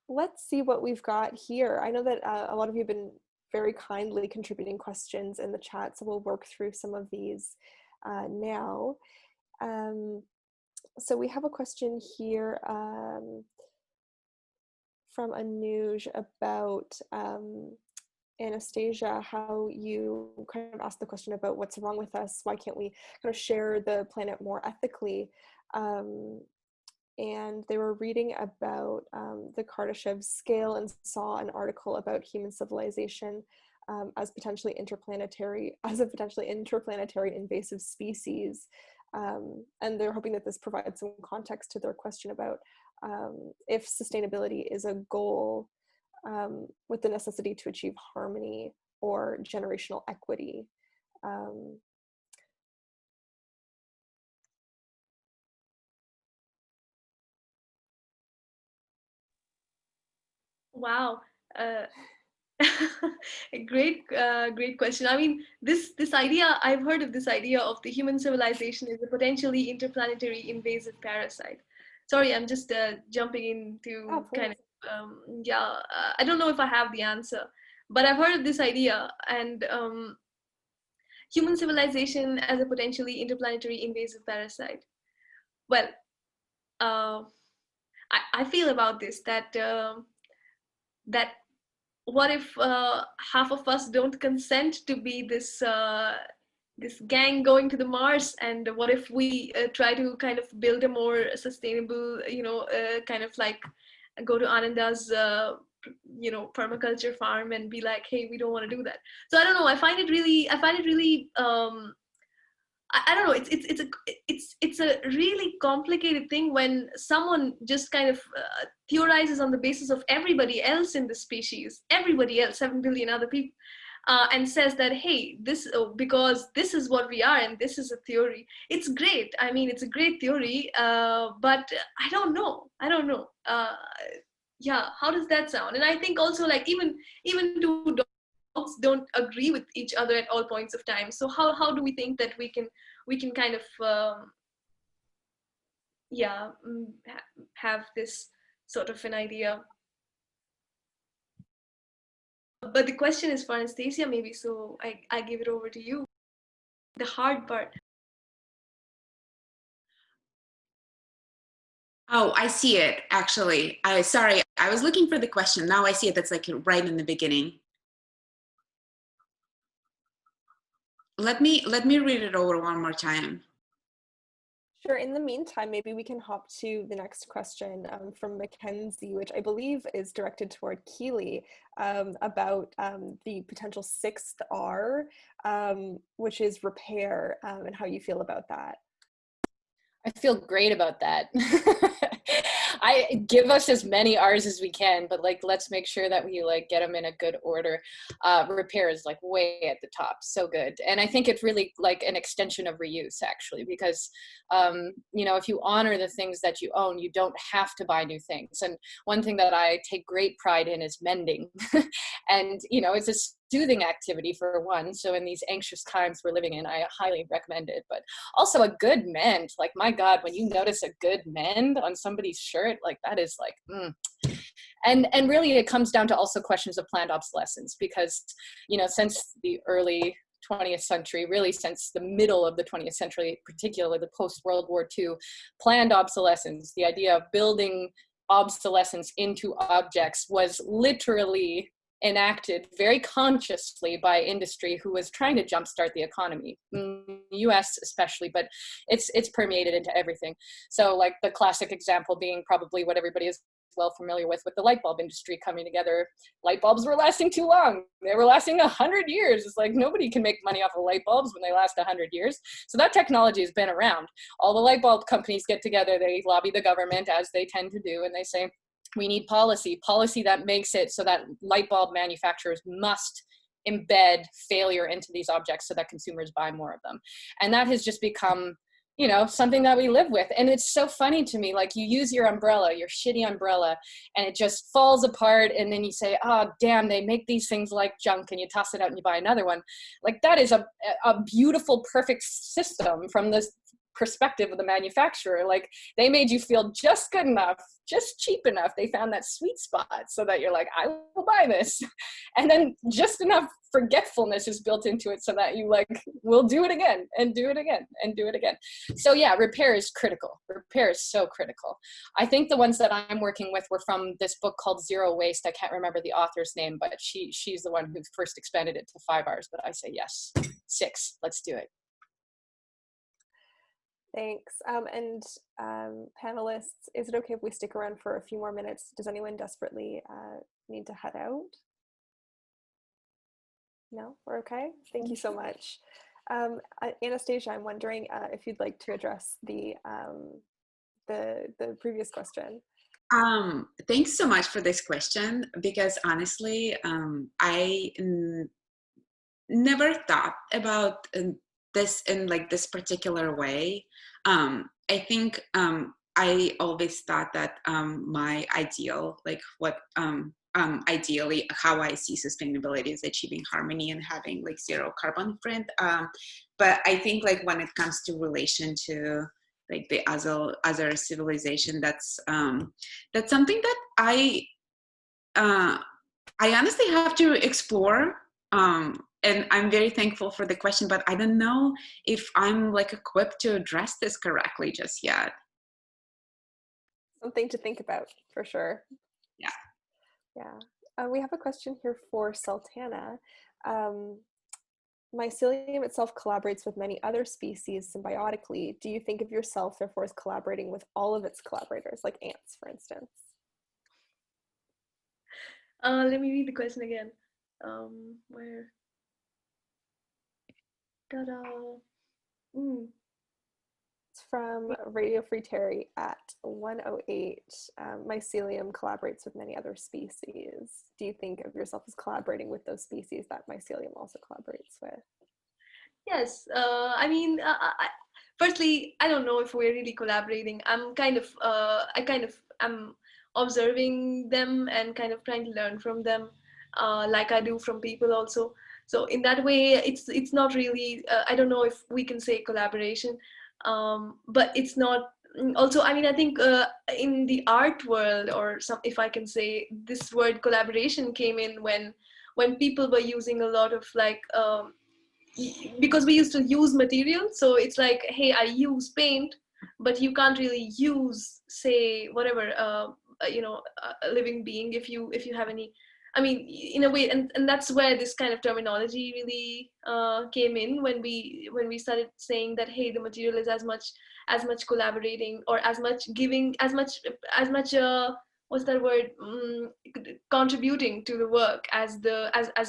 let's see what we've got here. I know that a lot of you have been very kindly contributing questions in the chat, so we'll work through some of these now. So we have a question here from Anuj about Anastasia, how you kind of asked the question about what's wrong with us, why can't we kind of share the planet more ethically? And they were reading about the Kardashev scale and saw an article about human civilization as a potentially interplanetary invasive species. And they're hoping that this provides some context to their question about if sustainability is a goal with the necessity to achieve harmony or generational equity. Wow. Great question. I mean, this idea, I've heard of this idea of the human civilization as a potentially interplanetary invasive parasite. Sorry, I'm just jumping into kind of, I don't know if I have the answer, but I've heard of this idea, and human civilization as a potentially interplanetary invasive parasite. Well, I feel about this that that what if half of us don't consent to be this this gang going to the Mars, and what if we try to kind of build a more sustainable, kind of like go to Ananda's permaculture farm and be like, hey, we don't want to do that. So I don't know, I find it really I don't know. It's a really complicated thing when someone just kind of theorizes on the basis of everybody else in the species, everybody else, 7 billion other people, and says that, hey, this because this is what we are and this is a theory. It's great. I mean, it's a great theory, but I don't know. Yeah, how does that sound? And I think also, like, even two dogs don't agree with each other at all points of time. So how do we think that we can kind of have this sort of an idea? But the question is for Anastasia, maybe, so I give it over to you, the hard part. Oh, I see it, actually. Sorry, I was looking for the question. Now I see it. That's like right in the beginning. Let me read it over one more time. Sure. In the meantime, maybe we can hop to the next question from Mackenzie, which I believe is directed toward Keely, about the potential 6th R, which is repair, and how you feel about that. I feel great about that. I give us as many R's as we can, but like, let's make sure that we like get them in a good order. Repair is like way at the top. So good. And I think it's really like an extension of reuse actually, because, you know, if you honor the things that you own, you don't have to buy new things. And one thing that I take great pride in is mending. And, you know, it's a soothing activity for one. So in these anxious times we're living in, I highly recommend it. But also a good mend, like my God, when you notice a good mend on somebody's shirt, like that is like, And really it comes down to also questions of planned obsolescence, because, you know, since the early 20th century, really since the middle of the 20th century, particularly the post-World War II, planned obsolescence, the idea of building obsolescence into objects was literally enacted very consciously by industry who was trying to jumpstart the economy, in the US especially, but it's permeated into everything. So like the classic example being probably what everybody is well familiar with the light bulb industry coming together. Light bulbs were lasting too long. They were lasting 100 years. It's like nobody can make money off of light bulbs when they last 100 years. So that technology has been around. All the light bulb companies get together, they lobby the government as they tend to do, and they say, we need policy that makes it so that light bulb manufacturers must embed failure into these objects so that consumers buy more of them. And that has just become, you know, something that we live with. And it's so funny to me, like you use your umbrella, your shitty umbrella, and it just falls apart. And then you say, oh, damn, they make these things like junk, and you toss it out and you buy another one. Like that is a beautiful, perfect system from this perspective of the manufacturer. Like they made you feel just good enough, just cheap enough. They found that sweet spot so that you're like, I will buy this. And then just enough forgetfulness is built into it so that you like will do it again and do it again and do it again. So yeah, repair is critical. Repair is so critical. I think the ones that I'm working with were from this book called Zero Waste. I can't remember the author's name, but she's the one who first expanded it to 5 R's, but I say yes, 6, let's do it. Thanks. Panelists, is it okay if we stick around for a few more minutes? Does anyone desperately need to head out? No, we're okay. Thank you so much. Anastasia, I'm wondering if you'd like to address the previous question. Thanks so much for this question, because honestly, I never thought about this in like this particular way. I think I always thought that my ideal, like what ideally how I see sustainability is achieving harmony and having like zero carbon footprint. But I think like when it comes to relation to like the other civilization, that's something that I honestly have to explore. And I'm very thankful for the question, but I don't know if I'm like equipped to address this correctly just yet. Something to think about for sure. Yeah. Yeah. We have a question here for Sultana. Mycelium itself collaborates with many other species symbiotically. Do you think of yourself, therefore, as collaborating with all of its collaborators, like ants, for instance? Let me read the question again. Where? Ta-da. It's from Radio Free Terry at 108. Mycelium collaborates with many other species. Do you think of yourself as collaborating with those species that mycelium also collaborates with? Yes. I mean, firstly, I don't know if we're really collaborating. I'm I'm observing them and kind of trying to learn from them, like I do from people also. So in that way, it's not really, I don't know if we can say collaboration, but it's not. Also, I mean, I think in the art world, or if I can say, this word collaboration came in when people were using a lot of like, because we used to use material. So it's like, hey, I use paint, but you can't really use, say, whatever, a living being if you have any. I mean, in a way, and that's where this kind of terminology really came in when we started saying that, hey, the material is as much collaborating, or as much giving, as much what's that word, contributing to the work as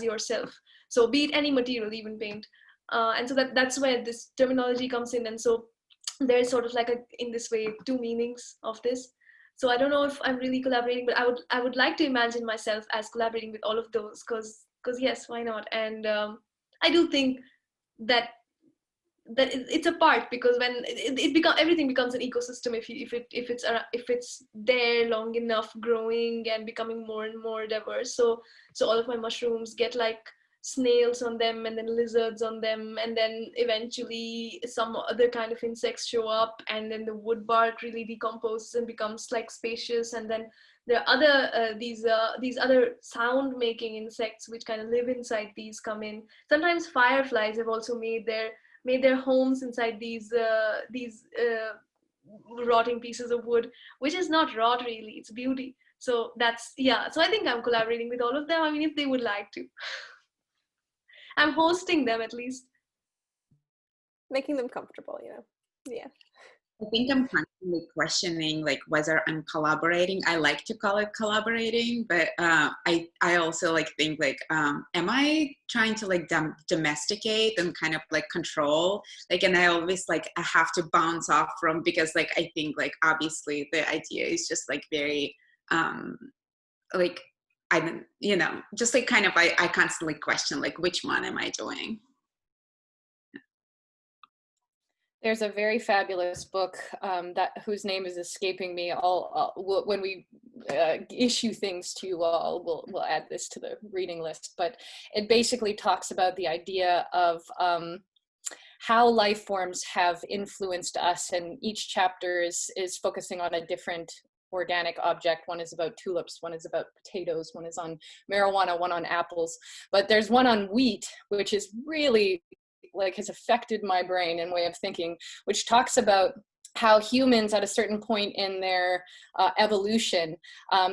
yourself. So be it any material, even paint, and so that's where this terminology comes in. And so there's sort of like in this way 2 meanings of this. So I don't know if I'm really collaborating, but I would like to imagine myself as collaborating with all of those, because yes, why not? And I do think that it's a part, because when everything becomes an ecosystem if it's there long enough, growing and becoming more and more diverse. So all of my mushrooms get like snails on them, and then lizards on them, and then eventually some other kind of insects show up, and then the wood bark really decomposes and becomes like spacious, and then there are other these other sound making insects which kind of live inside these come in. Sometimes fireflies have also made their homes inside these rotting pieces of wood, which is not rot really, it's beauty. So that's, yeah, so I think I'm collaborating with all of them. I mean, if they would like to. I'm hosting them at least. Making them comfortable, you know. Yeah. I think I'm constantly questioning like whether I'm collaborating. I like to call it collaborating, but I also like think like, am I trying to like domesticate and kind of like control? Like, and I always like, I have to bounce off from, because like, I think like, obviously the idea is just like very, like, you know, just like kind of, I constantly question like, which one am I doing? There's a very fabulous book whose name is escaping me. When we issue things to you all, we'll add this to the reading list. But it basically talks about the idea of how life forms have influenced us, and each chapter is focusing on a different organic object. One is about tulips, one is about potatoes, one is on marijuana, one on apples. But there's one on wheat, which is really like has affected my brain and way of thinking, which talks about how humans at a certain point in their evolution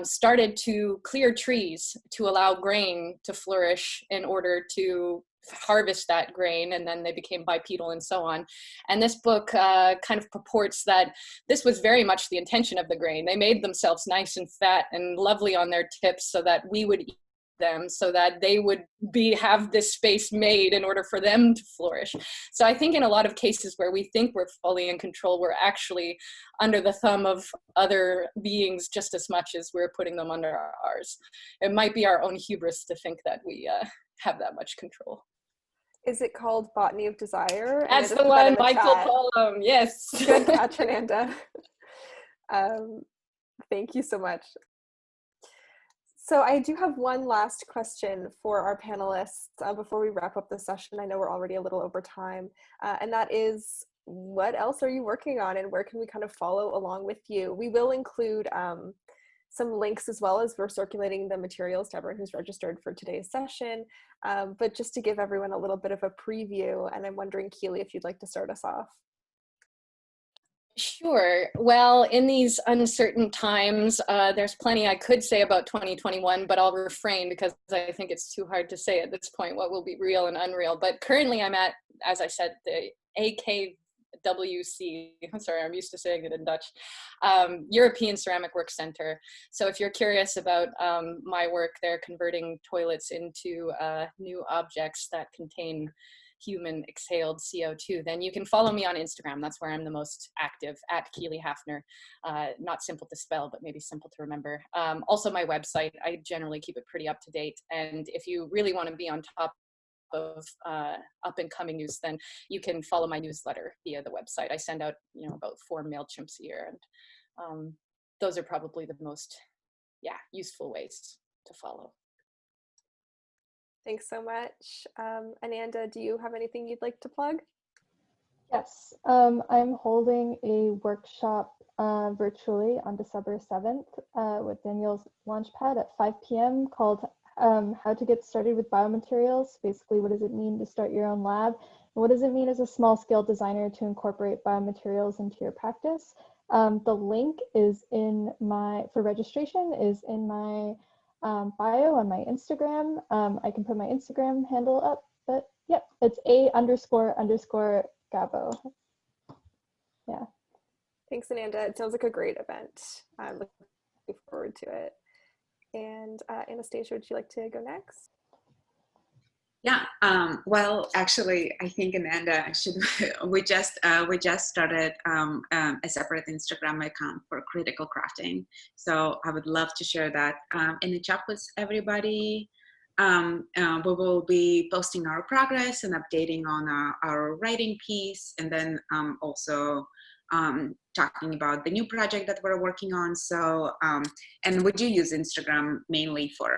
started to clear trees to allow grain to flourish in order to harvest that grain, and then they became bipedal and so on. And this book kind of purports that this was very much the intention of the grain. They made themselves nice and fat and lovely on their tips so that we would eat them, so that they would have this space made in order for them to flourish. So I think in a lot of cases where we think we're fully in control, we're actually under the thumb of other beings just as much as we're putting them under ours. It might be our own hubris to think that we have that much control. Is it called Botany of Desire? That's the one, Michael Pollum, yes. Good catch, Ananda. Thank you so much. So I do have one last question for our panelists before we wrap up the session. I know we're already a little over time, and that is, what else are you working on, and where can we kind of follow along with you? We will include some links as well, as we're circulating the materials to everyone who's registered for today's session, but just to give everyone a little bit of a preview, and I'm wondering, Keely, if you'd like to start us off. Sure. Well, in these uncertain times, there's plenty I could say about 2021, but I'll refrain because I think it's too hard to say at this point what will be real and unreal. But currently I'm at, as I said, the AKWC, I'm sorry, I'm used to saying it in Dutch, European Ceramic Work Center. So if you're curious about my work, they're converting toilets into new objects that contain human exhaled CO2, then you can follow me on Instagram. That's where I'm the most active, at Keely Haftner. Not simple to spell, but maybe simple to remember. Also my website, I generally keep it pretty up to date. And if you really want to be on top of up and coming news, then you can follow my newsletter via the website. I send out, you know, about 4 MailChimps a year. And those are probably the most, useful ways to follow. Thanks so much. Ananda, do you have anything you'd like to plug? Yes, I'm holding a workshop virtually on December 7th with Daniel's Launchpad at 5 p.m. called How to Get Started with Biomaterials. Basically, what does it mean to start your own lab? And what does it mean as a small-scale designer to incorporate biomaterials into your practice? The link is for registration is in my bio on my Instagram. I can put my Instagram handle up, but yep, it's __Gabo. Yeah. Thanks, Ananda. It sounds like a great event. I'm looking forward to it. And Anastasia, would you like to go next? Yeah, well, actually, I think Ananda should. We just started a separate Instagram account for critical crafting, so I would love to share that in the chat with everybody. We will be posting our progress and updating on our writing piece, and then also talking about the new project that we're working on. So, and we do use Instagram mainly for.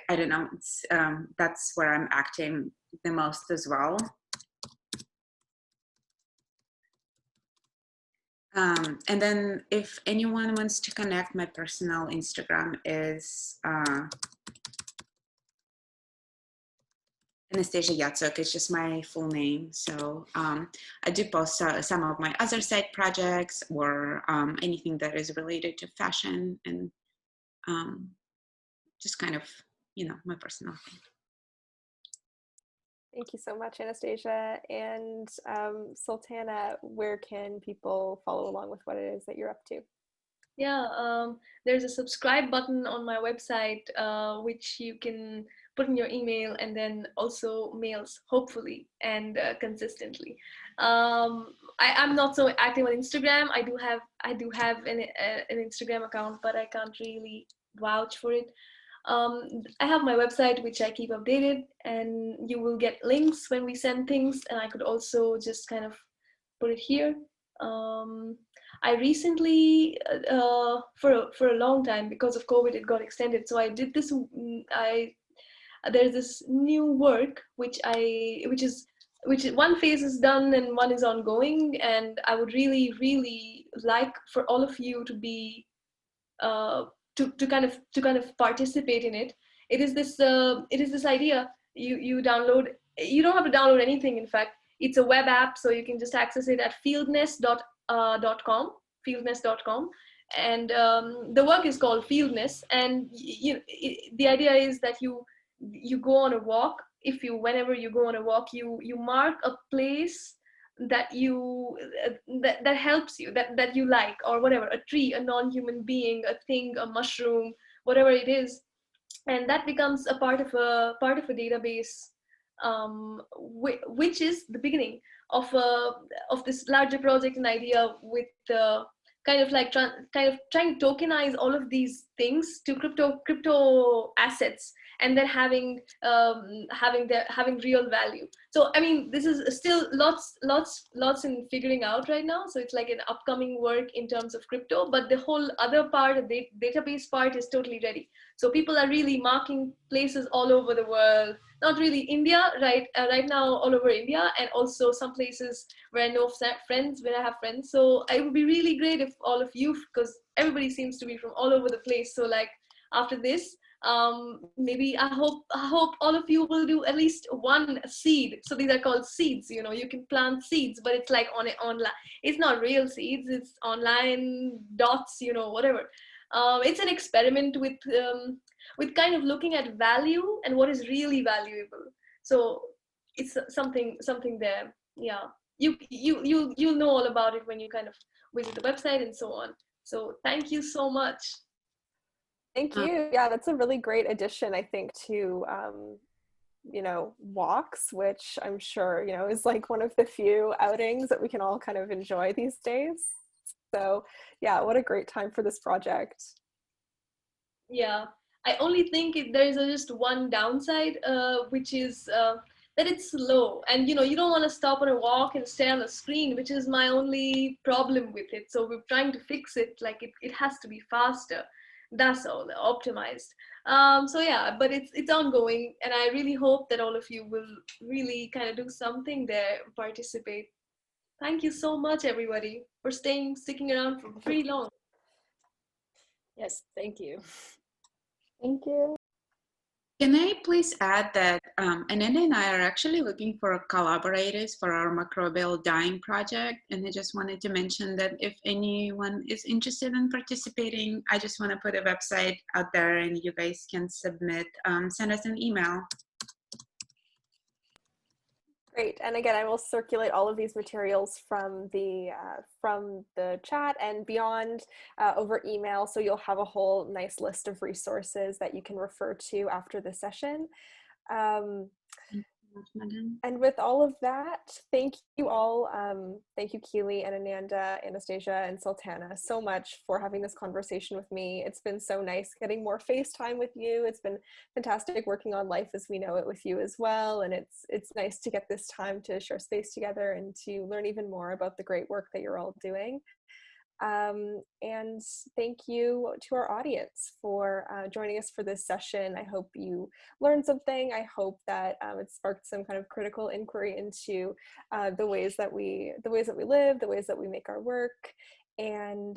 I don't know, it's, that's where I'm acting the most as well. And then if anyone wants to connect, my personal Instagram is Anastasia Yatsuk. It's just my full name. So I do post some of my other side projects or anything that is related to fashion and just kind of, you know, my personal thing. Thank you so much, Anastasia. And Sultana, where can people follow along with what it is that you're up to? Yeah, there's a subscribe button on my website, which you can put in your email and then also mails, hopefully, and consistently. I'm not so active on Instagram. I do have an Instagram account, but I can't really vouch for it. I have my website, which I keep updated, and you will get links when we send things, and I could also just kind of put it here. I recently, for a long time, because of COVID, it got extended. So I did this. There's this new work which one phase is done and one is ongoing, and I would really like for all of you to be to kind of participate in it. It is this idea. You download. You don't have to download anything. In fact, it's a web app, so you can just access it at fieldness.com, fieldness.com, and the work is called Fieldness. And the idea is that you go on a walk. Whenever you go on a walk, you mark a place that you that helps you, that you like, or whatever, a tree, a non-human being, a thing, a mushroom, whatever it is, and that becomes a part of a database, which is the beginning of this larger project and idea, with kind of trying to tokenize all of these things to crypto assets, and then having real value. So I mean, this is still lots in figuring out right now. So it's like an upcoming work in terms of crypto, but the whole other part, the database part, is totally ready. So people are really marking places all over the world. Not really India, right now, all over India, and also some places where I know friends, where I have friends. So it would be really great if all of you, because everybody seems to be from all over the place. So like after this, maybe I hope all of you will do at least one seed. So these are called seeds. You know, you can plant seeds, but it's like online. It's not real seeds. It's online dots. You know, whatever. It's an experiment with kind of looking at value and what is really valuable. So it's something there. Yeah, you'll know all about it when you kind of visit the website and so on. So thank you so much. Thank you. Yeah, that's a really great addition, I think, to walks, which I'm sure is like one of the few outings that we can all kind of enjoy these days. So yeah, what a great time for this project. Yeah, I only think there is just one downside, which is that it's slow, and you don't want to stop on a walk and stare on a screen, which is my only problem with it. So we're trying to fix it. Like it has to be faster. That's all, optimized. So yeah, but it's ongoing, and I really hope that all of you will really kind of do something there, participate. Thank you so much, everybody, for sticking around for pretty long. Yes, thank you. Thank you. Can I please add that Ananda and I are actually looking for collaborators for our microbial dyeing project, and I just wanted to mention that if anyone is interested in participating, I just want to put a website out there and you guys can submit, send us an email. Great, and again, I will circulate all of these materials from the chat and beyond over email, so you'll have a whole nice list of resources that you can refer to after the session. Thank you so much, Megan. And with all of that, thank you all. Thank you, Keely and Ananda, Anastasia, and Sultana so much for having this conversation with me. It's been so nice getting more FaceTime with you. It's been fantastic working on Life as We Know It with you as well. And it's nice to get this time to share space together and to learn even more about the great work that you're all doing. And thank you to our audience for joining us for this session. I hope you learned something. I hope that it sparked some kind of critical inquiry into the ways that we live, the ways that we make our work. And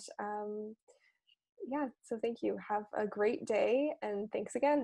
yeah, so thank you. Have a great day, and thanks again.